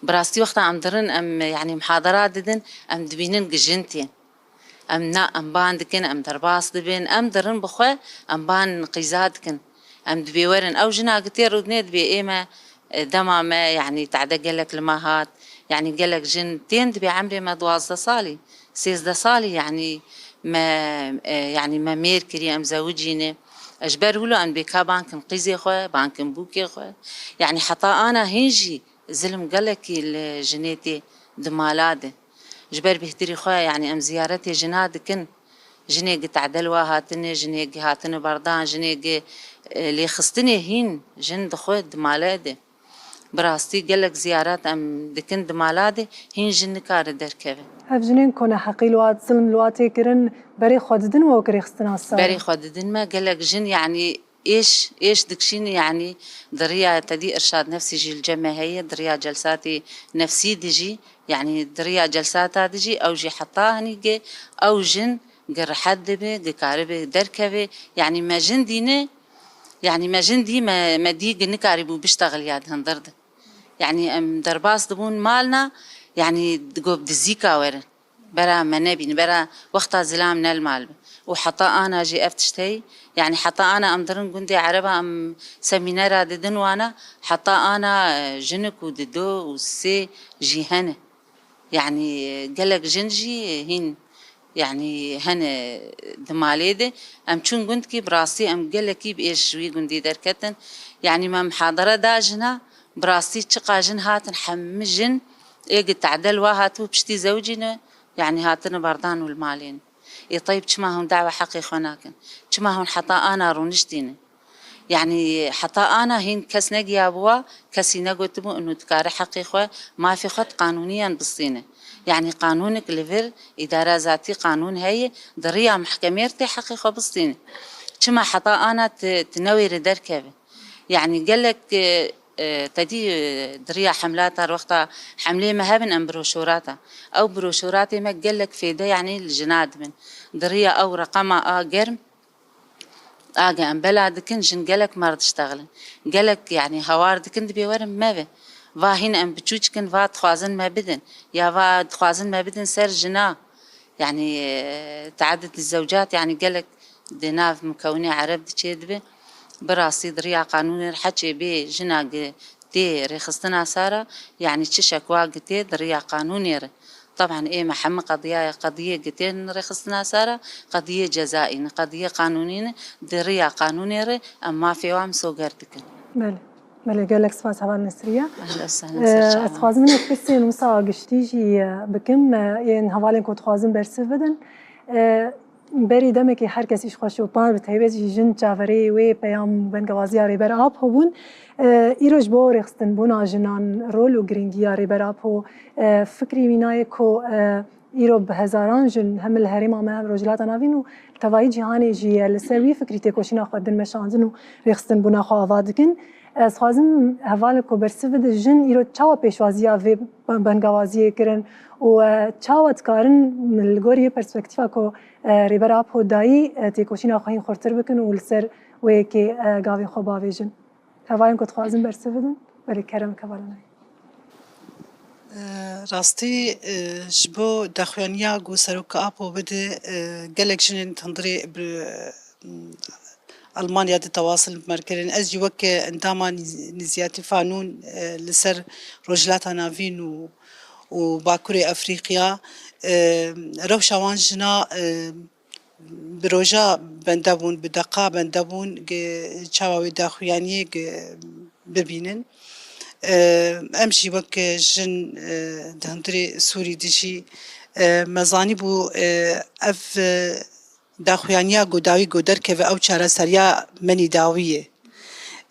براستي وقتا ام درن ام يعني محاضرات ددن ام دبينن جنتين ام نا ام باندكن ام درباس دبين ام درن بخو ام بان قيزاتكن ام دبيورن او جنا كتير ودنيت بي ايما دما ما يعني تعدى قالك الماهات يعني قالك جنتين دبي عمري ما 12 صالي 16 صالي يعني ما ميركري ام زوجيني اجبره له ان بكا بانكن قيزي خو بانكن بوكي خو يعني حتى انا هنجي ظلم قالك الجنيتي دمالاده جبر بهتري خو يعني ام زيارتي جنادكن جنيق تعدلوا هاتني جنيق هاتني بردان جنيق اللي خستني هين جن دخو دمالاده براستي قالك زيارات ام دكن دمالاده هين جن كار دركبه اف جنين كنا حقيل وات ظلم الواتي كرن بري خوددن وكري خستنا الصار بري خوددن ما قالك جن يعني ايش دكشين يعني دريا تدي ارشاد نفسي جي الجماهير دريا جلساتي نفسي دجي يعني دريا جلسات دجي او جي حطاهني جي او جن قر حد به قاربه دركبه يعني ما جن دينه يعني ما جن دي ما دي نكاربو بيشتغل ياد هندرد يعني ام درباس دبون مالنا يعني دقوب دزيكا ورن برا ما نبي برا وقتها زلامنا المال وحتى انا جي افتشتي يعني حتى انا ام درن قندي عربه ام سمينار ددن وانا حتى انا جنك وددو وسي جيهنه يعني قالك جنجي هين يعني هنا دماليده ام چون قند كي براسي ام قالكي بايش شوي قندي دركتن يعني ما محاضره داجنا براسي تشقاجن هاتن حمجن ايه تعدل وهاتو بشتي زوجنا يعني هاتن بردان والمالين اي طيب كما هون دعوه حقي خناكن كما هون حتى انا رونشتين يعني حتى انا هين كسنق يا ابوا كسينا قلت بو انه تكاري حقي خو ما في خط قانونيا بالصينه يعني قانونك ليفر اداره ذاتي قانون هي دريا محكميرتي حقي خو بالصينه كما حتى انا تنوير دركبه يعني قال لك تدي دريا حملات وقتها حملة مهابن ام بروشوراتها او بروشوراتي ما قال لك في ده يعني الجناد من دريا او رقمها قرم اجا ام بلادكن جن قالك ما تشتغل قالك يعني هواردكن بيورم ما به واهين ام بتشوچكن وات خوازن ما بدن يا وات خوازن ما بدن سر جنا يعني تعدد الزوجات يعني قالك دناف مكونة عرب تشيدبه براسي دريا قانون الحكي بي جنا تي رخصتنا سارة يعني تشك واقتي دريا قانوني طبعا إيه محم قضية قتين رخصنا سارة قضية جزائية قضية قانونية درية قانونية أما في وام سوغرتك بله قالك سپاس هوا نسرية أهلا وسهلا از خوازم منك بسی نوسا گشتیجی بکم این حوالین کود خوازم برسه بدن بری دمه که هر کسیش خوش و پان به تایبه جن جاوری و پیام بنگوازی آری بر آب هبون ایروش با رخستن بونا جنان رول و گرینگی آری بر آب هو فکری وینای کو ایرو به هزاران جن هم الهرم آمه هم رجلات ناوین و توایی جهانی جی لسوی فکری تکوشینا خودن مشانزن و رخستن بونا خو آوادکن از خوازم حواله کو برسه بده جن ایرو چاوا پیشوازیا و بنگوازی کرن و چاوا تکارن ملگوری پرسپکتیفا کو ریبر آب هدایی تکوشینا خواهیم خورتر بکن و لسر و که گاوی خوب آویجن حواله کو تخوازم برسه بدن ولی کرم کبالنای راستی جبو دخوانیا گو سروک آب و بده گلک جنین تندری ألمانيا تتواصل بمركلين أزجي وك عندما نزياتي فانون لسر رجلات نافين وباكوري أفريقيا روشا وانجنا بروجا بندبون بدقا بندبون چاواوي داخوياني ببينن أمشي وك جن دهندري سوري دجي مزاني بو أف داخوانیا گوداوی گودر که و او چاره سریا منی داویه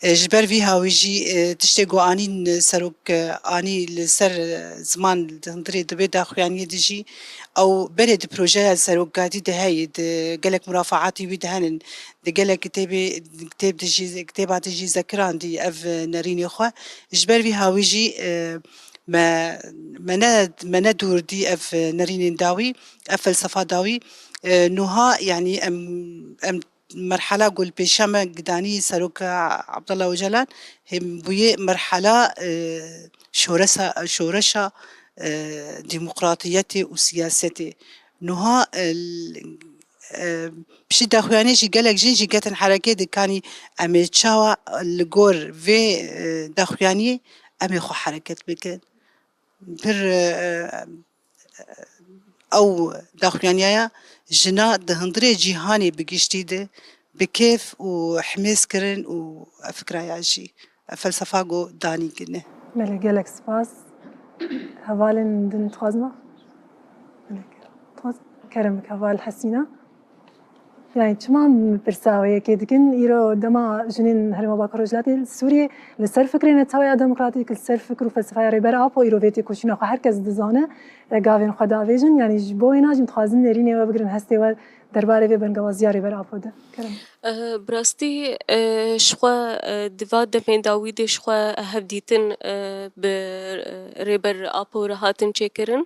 جبر وی هاویجی تشتی گو آنی سروک آنی لسر زمان دهندری دبی داخوانی دیجی او برد پروژه سروک گادی دهی گلک مرافعاتی وی دهنن گلک کتاب دیجی کتابات دیجی ذکران دی اف نرینی خو جبر وی هاویجی ما ندور دي اف نرين داوي اف فلسفه داوي نوها يعني ام مرحله قول بشمه قداني سروك عبد الله وجلال هم بوي مرحله شورشة ديمقراطيتي وسياستي نوها بشي داخواني جي قالك جي قاتن حركه دي كاني امي تشاوا الجور في داخواني امي خو حركات بكن بر او داخوانيا جنا دهندري جيهاني بقشتي ده بكيف وحماس كرن وفكرة يعجي فلسفة جو داني كنه ملك قالك سباس هوالن دن تخازنا كرم هوال حسينة يعني تمام برساوية كيدكن إيرو دما جنين هرما باكروجلاتي سوريا لسر فكرين التوية ديمقراطية لسر فكر وفلسفة ريبر أبو إيرو فيتي كوشينا خو هركز دزانه قاوين خدا فيجن يعني جبوينا جم تخازن نريني وبقرن هستي و درباره في بنجوازيا ريبر أبو ده كلام براستي شخوا دفاع دمين داويد شخوا هفديتن بريبر أبو رهاتن شكرن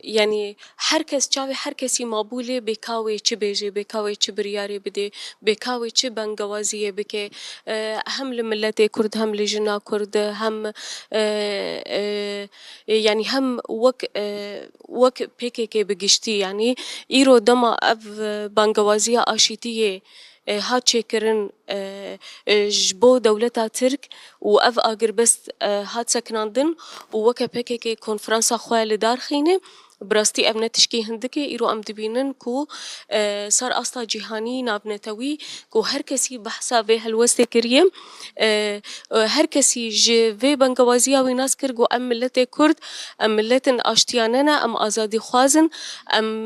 يعني هركز چاوي هركسي مابوله بكاوي چه بيجي بكاوي چه برياري بده بكاوي چه بنجوازيه بك هم لملت كرد هم لجنا كرد هم يعني هم وك بيكي بقشتي يعني إيرو دما أف بنجوازيه آشيتيه هات شكرن جبو دولتا ترك وأف آجر بس هات سكناندن ووكا بيكي كونفرنسا خوال دار خينه براستي أبنا تشكي هندكي إيرو أم دبينن كو صار أصلا جهاني نابنتوي كو هر كسي بحثا في هالوسط كريم هر كسي جي في بنجوازيا ويناس كرجو أم ملت كرد أم ملت أشتياننا أم آزادي خوازن أم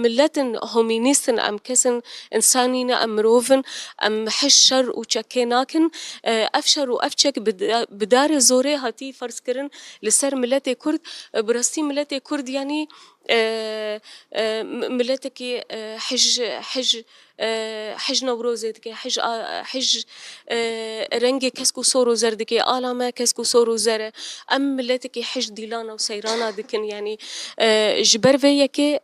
ملت هومينيستن أم كسن إنسانينا أم روفن أم حشر وشكيناكن أفشر وأفشك بدار زوري هاتي فرس كرن لسر ملت كرد براستي ملت كرد يعني ملتك حج نوروزتك حج رنگ كسكو صورو زردك آلامة كسكو صورو زر أم ملتك حج ديلانا وسيرانا دكن يعني جبر ويكي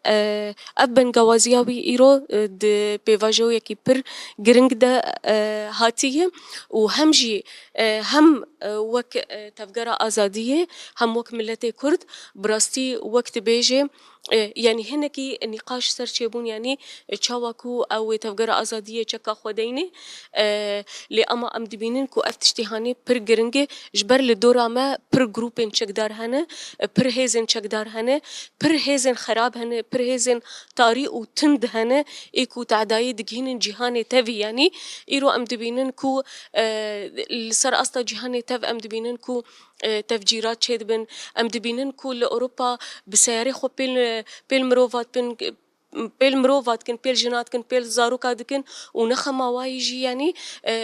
أبن جوازياوي إيرو د بيواجو يكي بر جرنگ دا هاتيه وهمجي هم وك تفجر آزادية هم وك ملتي كرد براستي وقت بيجي يعني هنكي نقاش سرچبون يعني تشاوكو أو تفجر أزادية شكا خديني لأما أم دبينن كو أفتشتهاني پر جرنجي جبر لدورا ما پر جروبين شكدار هنا پر هيزن شكدار هنا پر هيزن خراب هنا پر هيزن طريق وتند هنا إيكو تعداي دجهن جهاني تبي يعني إيرو أم دبينن كو السر أصلا جهاني تف أم دبينن كو تفجيرات شد بن أم دبينن كو لأوروبا بسياري خو بيل مروفات بيل مروفات كن بيل جنات كن بيل زاروكا دكن ونخما وايجي يعني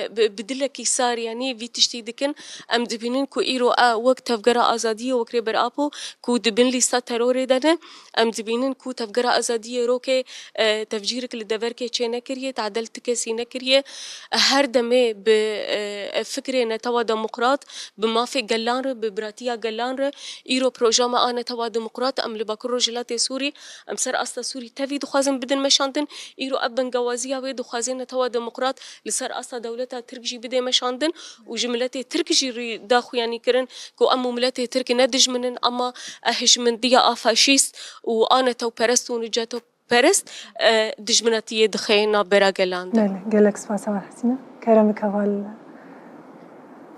بدلك يسار يعني في تشتي دكن أم دبينن كو إيرو وقت تفجر أزادية وكريبر أبو كو دبن لي ساتروري دنا أم دبينن كو تفجر أزادية روكي تفجيرك للدفركي تشينا كريه تعدلت كسينا كريه هر دمي بفكرة نتوا ديمقراط بما في جلانر ببراتيا جلانر إيرو بروجاما أنا توا ديمقراط أم لباكر رجلات سوري أم سر أصلا سوري تفي دخازن بدن مشاندن إيرو أبن جوازية ودخازن توا ديمقراط لسر أصلا دولتها تركجي بدي مشاندن وجملتي تركجي داخو يعني كرن كو أمو ملتي تركي ندج منن أما أهش من ديا فاشيست وأنا تو برست ونجاتو برست دجمناتي دخينا برا جلاند. لا قالك سباسة حسنا كرمك هوال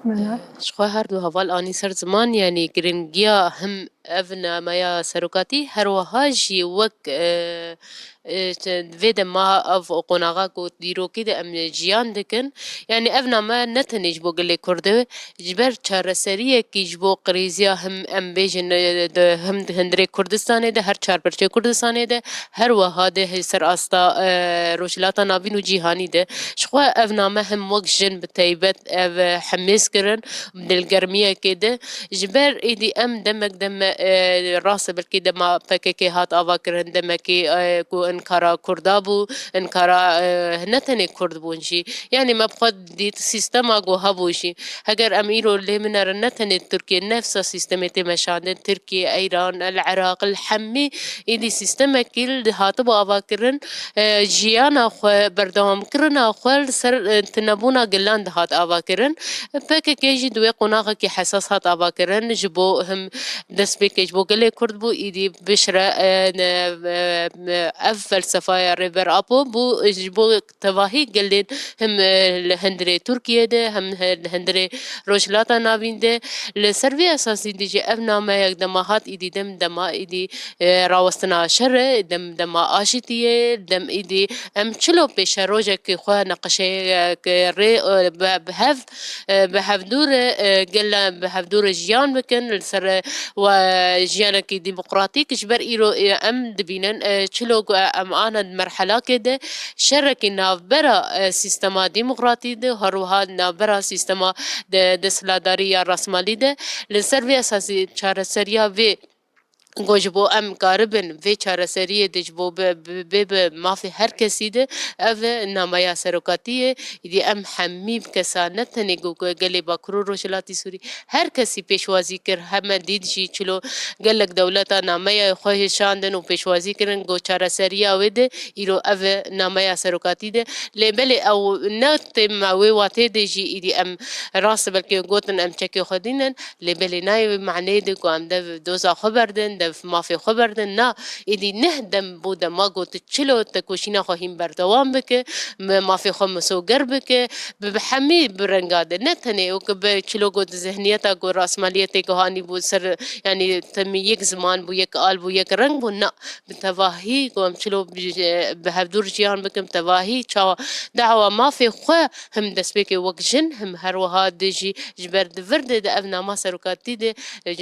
منال. شخوا هردو هوال آنی سر زمان يعني گرنگیا هم افنا مایا سروکاتی هر وهاجی وک فيدا ما اف قناغا کو دیروکی ده ام جیان دکن يعني افنا ما نتنج بو گلی کرده جبر چار سریه کی جبو قریزیا هم ام بیجن ده هم هندره کردستانه ده هر چار پرچه کردستانه ده هر وها ده سر استا روشلاتا نابین و جیهانی ده شخوا افنا ما هم وک جن بتایبت اف حمس کرن من الگرمیه كده جبر ايدي ام دمك دم راسب الكده ما فككي هات افاكر دمكي كو انكارا كردابو انكارا نتني كرد بونشي يعني ما بقد دي سيستما جو هبوشي هجر اميرو اللي من نتني تركيا نفس سيستم مشان تركيا ايران العراق الحمي ايدي سيستم كل هاتبو افاكرن جيانا خو بردوام كرنا خو سر تنبونا قلان هات افاكرن فككي جي دوي قناغه كي حساس هات افاكرن جبو هم دست بكي جبو قلي كرد بو ايدي بشرة اف فلسفة ريفر ابو بو جبو تواهي قلين هم هندري تركيا ده هم هندري روشلاتا نابين ده لسروي اساسي دي جي افنا ما يقدم هات ايدي دم دما ايدي راوستنا شر دم دما اشتيه دم ايدي ام چلو پیش روجه كي خو نقشه ري بهف دور قلا بهف دور جيان بكن السر وجيانك ديمقراطيك جبر إيرو أم دبينن چلو أم أنا مرحلة كده شرك نافبرا سيستما ديمقراطي ده هروها نافبرا سيستما دسلادارية رسمالي ده لسر في أساسي چار سريا في گوجبو ام کاربن و چاره سریه دجبو به ما في هر کسی ده او نمایا سروکاتیه دی ام حمیم کسانت نگو گلی باکرو روشلاتی سوری هر کسی پیشوازی کر هم دید جی چلو گلک دولتا نمایا خواه شاندن و پیشوازی کرن گو چاره سریه او ده ایرو او نمایا سروکاتی ده لیبل او نت موی واته ده جی دی ام راس بلکه گوتن ام چکی خودینن لیبل نای معنی ده کو ام ده دوزا خبردن ما في خبردن إذا نهدم بودا ما قلت تشلو تكوشينا خواهين بردوام بك ما في خمسو قربك بحمي برنقاد نتني وكب تشلو قلت ذهنيتا قو راسماليتي كهاني بو سر يعني تمي يك زمان بو يك آل بو يك رنگ بو نا بتواهي قوم تشلو بهفدور جيان بكم تواهي دعوة ما في خوا هم دسبيكي وكجن هم هروها دجي جبر دفرد دا أبنا ما سروكاتي دي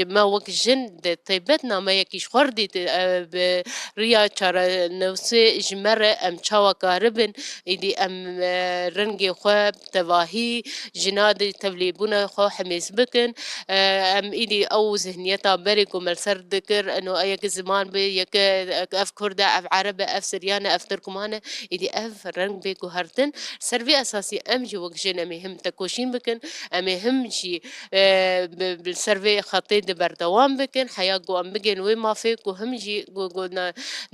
ما وكجن دي طيبتنا ما يكيش خردي بريا چارا نوسي جمرة ام چاوا كاربن ايدي ام رنگي خو تواهي جناد توليبونا خو حميس بكن ام ايدي او ذهنيتا بريكو ملسر ذكر انه ايك زمان بي يك اف كرده اف عربة اف سريانة اف تركمانة ايدي اف رنگ بيكو هرتن سربي اساسي ام جي وكجن امي هم تكوشين بكن امي هم جي بالسربي خطيد بردوام بكن حياقو ام بكن دن وی مافک و هم جی گو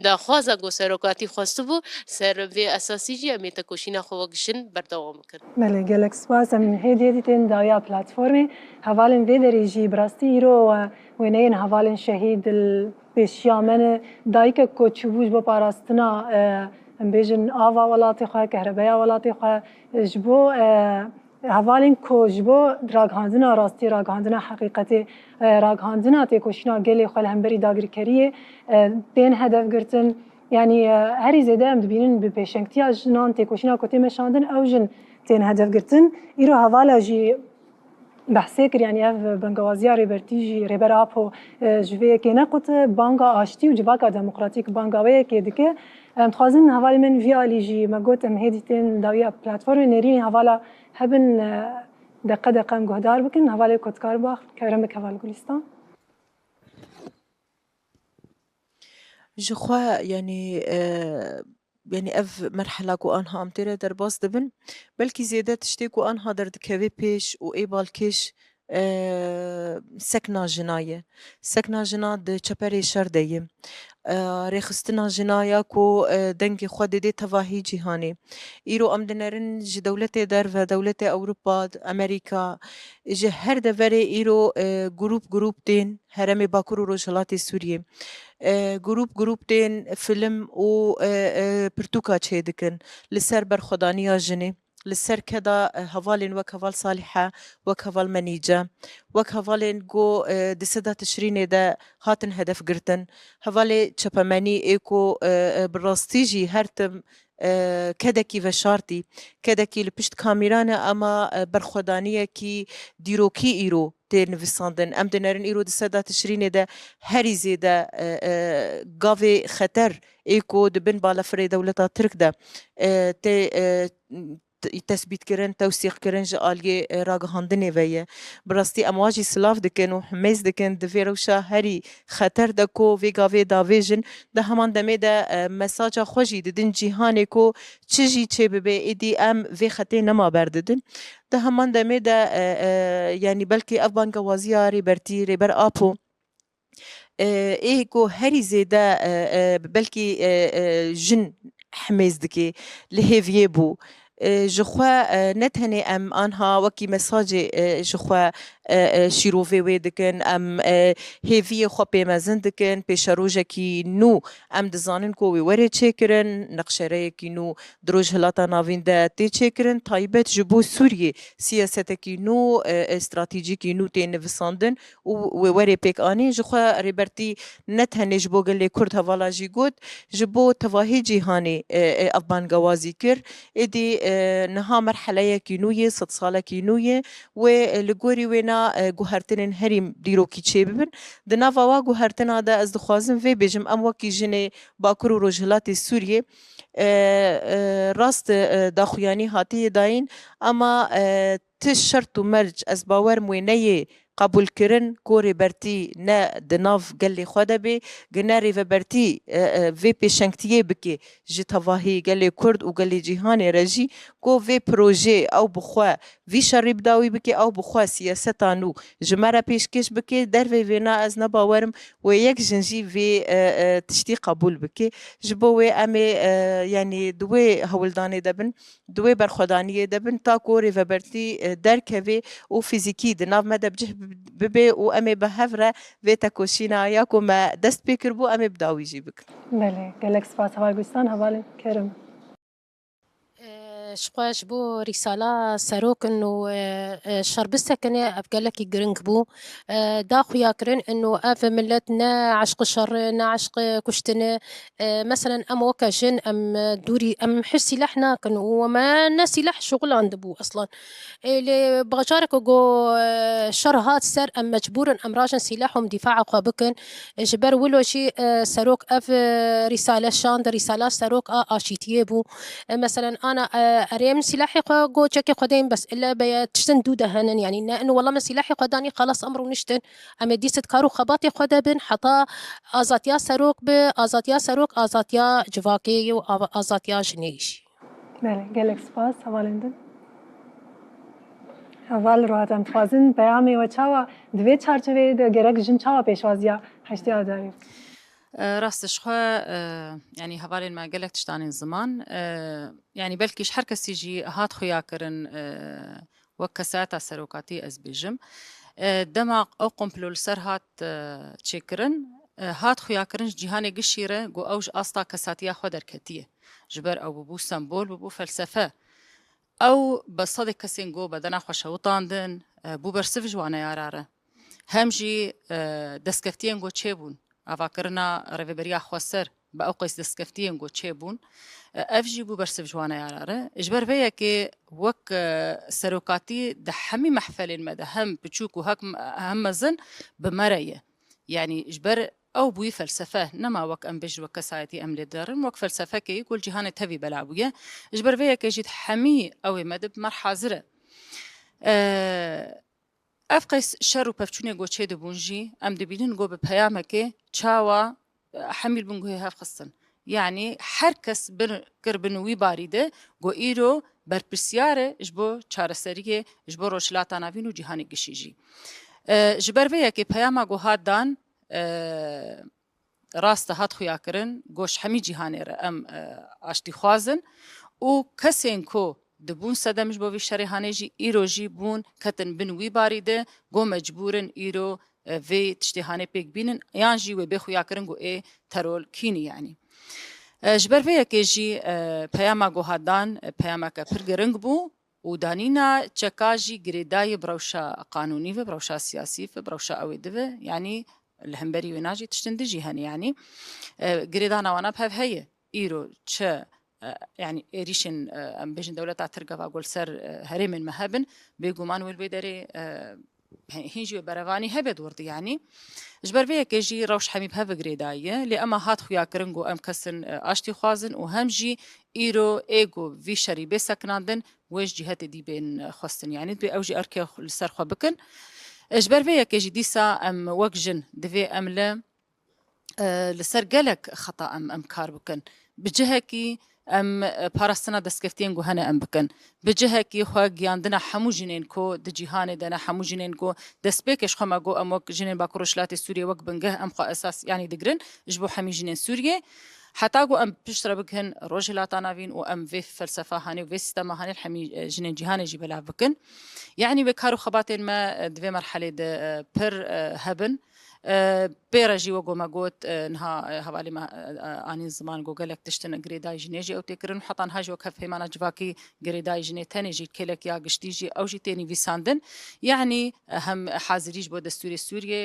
دا خوازا گو سروکاتی خواستو بو سر وی اساسی جی امی تکوشینا خواگشن بردوام کرد. بله گلک سپاس من هدیه دیتن دایا پلتفرمی حوالن ویدری جی براستی ایرو وینین حوالن شهید پیشیامن دایک کوچوبوش با پاراستنا بیشن آوا ولاتی خواه کهربایا ولاتی خواه جبو حوالن کو جبو راگهاندنا راستی راگهاندنا حقیقتی راگهاندنا تکوشینا گلی خواه همبری داگر کریه دین هدف گرتن يعني هري زيدا ام دبينن ببيشنكتيا جنان تيكوشينا كوتي مشاندن او جن تين هدف قرتن ايرو هوالا جي بحثيكر يعني اف بنغوازيا ريبرتيجي ريبر ابو جوي كينا قوت بانغا اشتي وجباكا ديمقراطيك بانغاوي كيدكه متخازن هوالي من فيالي جي ما قلت ام هيديتين داويا بلاتفورم نيرين هوالا هبن دقه دقه ام جهدار بكن هوالي كوتكار باخ كرمك هوال گلستان جو خوا يعني اف مرحلة كو انها امتيرة در باس دبن بلكي زيادة تشتي كو انها در دكوي بيش و ايبال كيش سكنا جناية سكنا جنا د چپري شر ديه رخستنا جنايا كو دنگي خود دي تواهي جهاني ايرو ام دنرن جي دولت در و دولت اوروبا امريكا جي هر دوري ايرو جروب دين هرم باكور و روجلات سوريا جروب دين فيلم و برتوكا چه دكن لسر برخدانيا جني لسر كدا هوالين وك هوال صالحة وك هوال منيجة وك هوالين جو دسدا تشرين دا هاتن هدف قرتن هوالي چپمني ايكو براستيجي هرتم كدكي وشارتي كدكي لبشت كاميرانا اما برخدانية كي ديروكي ايرو تين فيساندن ام دنرن ايرو دسدا تشرين دا هري زيدا غافي خطر ايكو دبن بالا فري دولتا ترك دا تي تثبيت كرن توثيق كرن جالي راگهاندنه ويه براستی امواجی سلاف دکن و حمیز دکن دفیروشا هری خطر دکو ویگاوی داویجن ده همان دمه ده مساجا خوشی ددن جیهانه کو چجی چه ببه ایدی ام وی خطه نما برددن ده همان دمه ده يعني بلکه افبان گوازیا ریبرتی ریبر آپو ايكو هري زيدا بلكي جن حميز دكي لهيفيه بو جو خوا نتهني ام انها وكي مساجي جو خوا شيروفي ويدكن ام هيفي خو بيمازن دكن بيشروجا كي نو ام دزانن كو وي تشيكرن نقشري كي نو دروج هلاتا نافين دا تي تشيكرن تايبت جبو سوريا سياسه كي نو استراتيجيكي نو تي نفساندن و وري بيك اني جو خوا ريبرتي نتهني جبو قال كرد هوالا جي جود جبو تواهي جيهاني افبان غوازي كر ادي نها مرحله كينويه 6 ساله كينويه ولغوري وينا گوهرتن هریم دیروکی چه ببن دناوا وا گوهرتن دا از دخوازم و بجم ام وکی جنه باکر و روجلات سوریه راست داخویانی هاتی داین اما تش شرط و مرج از باور موینه قبول کرن کوری برتی نه دناف گلی خدا بی گناری و برتی وی پیشنگتیه بکی جتواهی گلی کرد و گلی جهان رجی کو وی پروژه او بخوا وی شریب داوی بکی او بخوا سیاستانو جمره پیشکش بکی در وی نه از نباورم و یک جنجی وی تشتی قبول بکی جبو وی امی یعنی دوی هولدانی دبن دوی برخدانی دبن تا کوری و برتی درکوی و فیزیکی دناف مده بجه ببي وامي بهفره فيتا كوشينا ياكو ما دست بكر بو امي بداوي جيبك بله گلک سپاس هوال گوستان هوال کرم شقاش بو رسالة سروك انه شربسة كنا افقالك جرنك بو داخو ياكرن انه اف ملتنا عشق الشر نا عشق كشتنا مثلا ام وكا جن ام دوري ام حسي لحنا كن وما ناسي لح شغل عند بو اصلا اللي بغشارك جو شرهات سر ام مجبورا ام راجن سلاحهم دفاع قابكن جبر ولو شي سروك اف رسالة شاند رسالة سروك اشيتيبو مثلا انا اريم سلاحي جو تشكي قدين بس الا بيتشتن دوده هنن يعني انه والله ما سلاحي قداني خلاص امره نشتن اما دي ستكارو خباطي قدا بن حطا ازاتيا سروك ازاتيا سروك ازاتيا جواكي وازاتيا جنيش بله گلک سپاس هوالندن هەواڵ ڕاتم خوازن پەیامی وە چاوە دوێت چارچەوێ گەرەک ژن چاوە پێشوازیە هەشتی ئاداری راستش خو يعني هەواڵێن ما gelek tiştanên ziman yani belkî her kesî jî hat xuya kirin wek kesata serokatî ez bêjim dema ew komplo li ser hat çêkirin hat xuya kirin ji cîhanê gişî re got ew ji asta kesatiya xwe derketiye ji ber ew bibû sembol bibû felsefe ew bi sedê kesên got bedena xwe şewitandin bû bersiv ji waneyara re hem jî destkeftiyên got çêbûn avakirina rêveberiya xweser bi ew qîs destkeftiyên got çêbûn ev jî bû bersiv ji waneyara re ji ber vê yekê wek serokatî di hemî mehfelên me de hem biçûk û hem mezin bi me re ye yani ji ber ew bûyî felsefe nema wek em bêjin wek kesayetî em lê derin wek felsefekê ku li cîhanê tevî bela bûye ji ber vê yekê jî hemî ew ê me de bi me hazir e ev qîs şer û pevçûnê got çê dibûn jî em dibînin got bi peyamekê çawa hemîl bûn guhê hev xistin yani her kes kir bin wî barî de got îro berpirsiyar e ji bo çareseriyê ji bo rojhilata navîn û cîhanê gişî jî ji ber vê yekê peyama got hat dan rast hat xuya kirin got ji hemî cîhanê re em aştî xwazin û kesên ku dibûn sedem ji bo vî şerê hanê jî îro jî bûn ketin bin wî barî de got mecbûrin îro vê tiştê hanê pêk bînin yan jî wê bê xuya kirin got ê terol kînî yanî ji ber vê yekê jî peyama got hat dan peyameke pir giring bû û danîna çeka jî girêdayê bi rewşa qanûnî ve bi rewşa siyasî ve bi rewşa ew ê dibe yanî li hemberî wê najî tiştin dijî hene yanî girêdana wan hev heye îro çi yani êrîşên em bêjin dewleta Tirkeva gul ser herêmên me hebin bêguman wê bê derê hîn jî wê berevanî hebe dûrdi yanî ji ber vê yekê jî rewş hemî bi hev girêdayî lê ema hat xuya kirin got em kesin aştî xwazin û hem jî îro ê got vî şerî bê sekinandin wê ji cîhetê dî bên xwestin yani bê ew jî erkê li ser xwe bikin ji ber vê yekê jî dîsa em wek jin divê em li ser gelek xeta em kar bikin bi cihekî em parastina destkeftiyên got hene em bikin bi cihekî xwe giyandina hemû jinên ku di cîhanê de ne hemû jinên ku destpêkê ji xwe me got em wek jinên Bakur Rojhilatê Sûriyê wek bingeh em xwe esas yanî digirin ji bo hemî jinên Sûriyê heta got em piştre bikin rojhilata navîn û em vê felsefa hanê û vê sîstema hanê hemî jinên cîhanê jî belav bikin yanî wê kar û xebatên me di vê merhelê de pir hebin pêra jî wek me got niha hevalê me anîn ziman got gelek tiştin girêdayî jinê jî ew tê kirin heta niha jî wek hev peymana civakî girêdayî jinê tenê jî kelek ya giştî jî ew jî tê nivîsandin yanî hem hazirî ji bo destûrê Sûriyê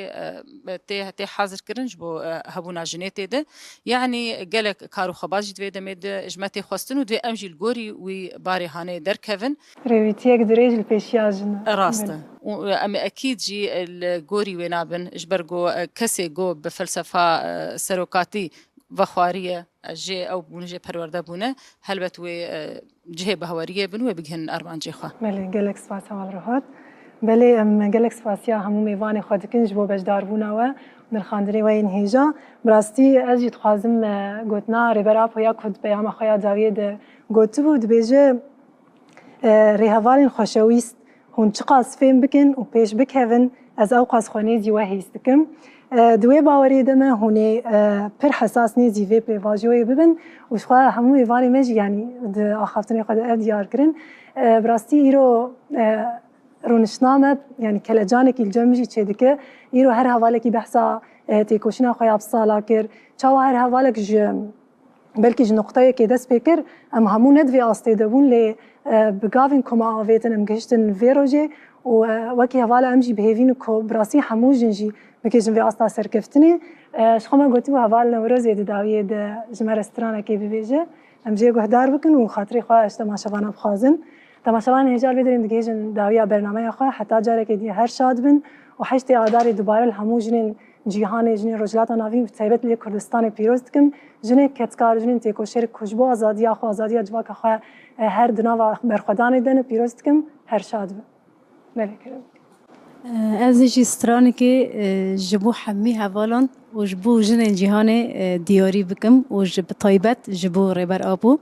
tê hazir kirin ji bo hebûna jinê tê de yanî gelek kar û xebat jî divê demê de ji me tê xwestin û divê em jî li gorî wî barê hanê derkevin rêvîtiyek dirêj li pêşiya jin rast e em ekîd jî li gorî wê nabin ji ber got kesê got bi felsefa serokatî vexwariye jê ew bûne jê perwerde bûne helbet wê cihê bihaweriyê bin wê bigihin armancê xwe belê gelek spas heval rehat belê em gelek spasiya hemû mêvanê xwe dikin ji bo bejdarbûna we dilxandinê we yên hêja bi rastî ez jî dixwazim gotina rêbera Poya Kurd peyama xwe ya dawiyê de gotibû dibêje rêhevalên xweşewîst hûn çi qas fêm bikin û pêş bikevin ez ew qas xwe nêzî we hês dikim di wê bawerê de me hûn ê pir hesas nêzî vê pêvajoyê bibin û ji xwe hemû mêvanê me jî yanî di axaftinê xwe de ev diyar kirin bi rastî îro rûniştina me yanî kelecanekî li cem jî çê dike îro her hevalekî behsa têkoşîna xwe ya bi sala kir çawa her hevalek ji belkî ji noqteyekê dest pê kir em hemû ne divê astê de bûn lê bi gavên ku me avêtin em gihiştin vê rojê û wekî hevala em jî bihêvîn ku bi rastî hemû jin jî bikêjin vê asta serkeftinê ji xwe me gotîbû heval Newrozê di dawiyê de ji me restoranekê bibêje em jê guhdar bikin û xatirê xwe ji temaşevan bixwazin temaşevan hêja lê derên digihêjin dawiya bernameya xwe heta carekê dî her şad bin û heştê adarê dubare li hemû jinên cîhanê jinên rojhilata navîn bi taybet lê Kurdistanê pîroz dikim jinê ketkar jinên têkoşêr ku ji bo azadiya xwe azadiya civaka xwe her di nava berxwedanê de ne pîroz dikim her şad bin belê kirim Ez jî stranekê ji bo hemî hevalan û ji bo jinên cîhanê diyarî bikim û ji bi taybet ji bo Rêber Abo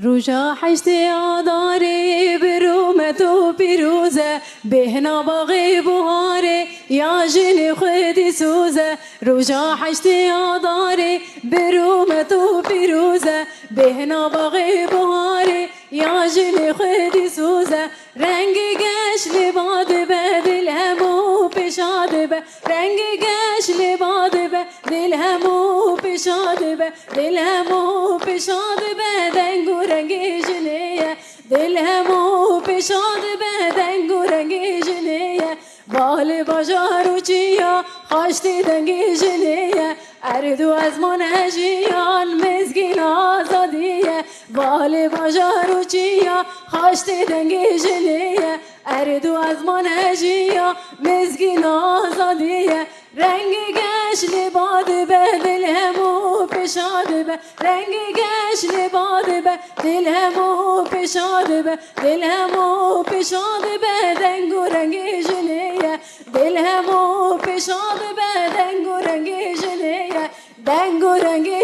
روجا حشت آداره برومت و پیروزه بهنا باغی بهاره یا جن خودی سوزه روجا حشت آداره برومت و پیروزه بهنا باغی بهاره یا جن خودی سوزه رنگ گش لباد به دل همو پیشاد به رنگ گش لباد به دل همو پیشاد به دل همو پیشاد به دنگو رنگی جنیه دل همو پیشاد به دنگو رنگی جنیه بال باجارو چیا خاشتی دنگی جنیه اردو از منهجیان مزگین آزادیه بال باجارو چیا خاشتی دنگی جنیه اردو از منهجیان مزگین آزادیه رنگ گش لباد به دل همو پیشاد به رنگ گش لباد به دل همو پیشاد به دل همو پیشاد به دنگو رنگی جنیه دل همو پیشاد به دنگو رنگی جنیه دنگو رنگی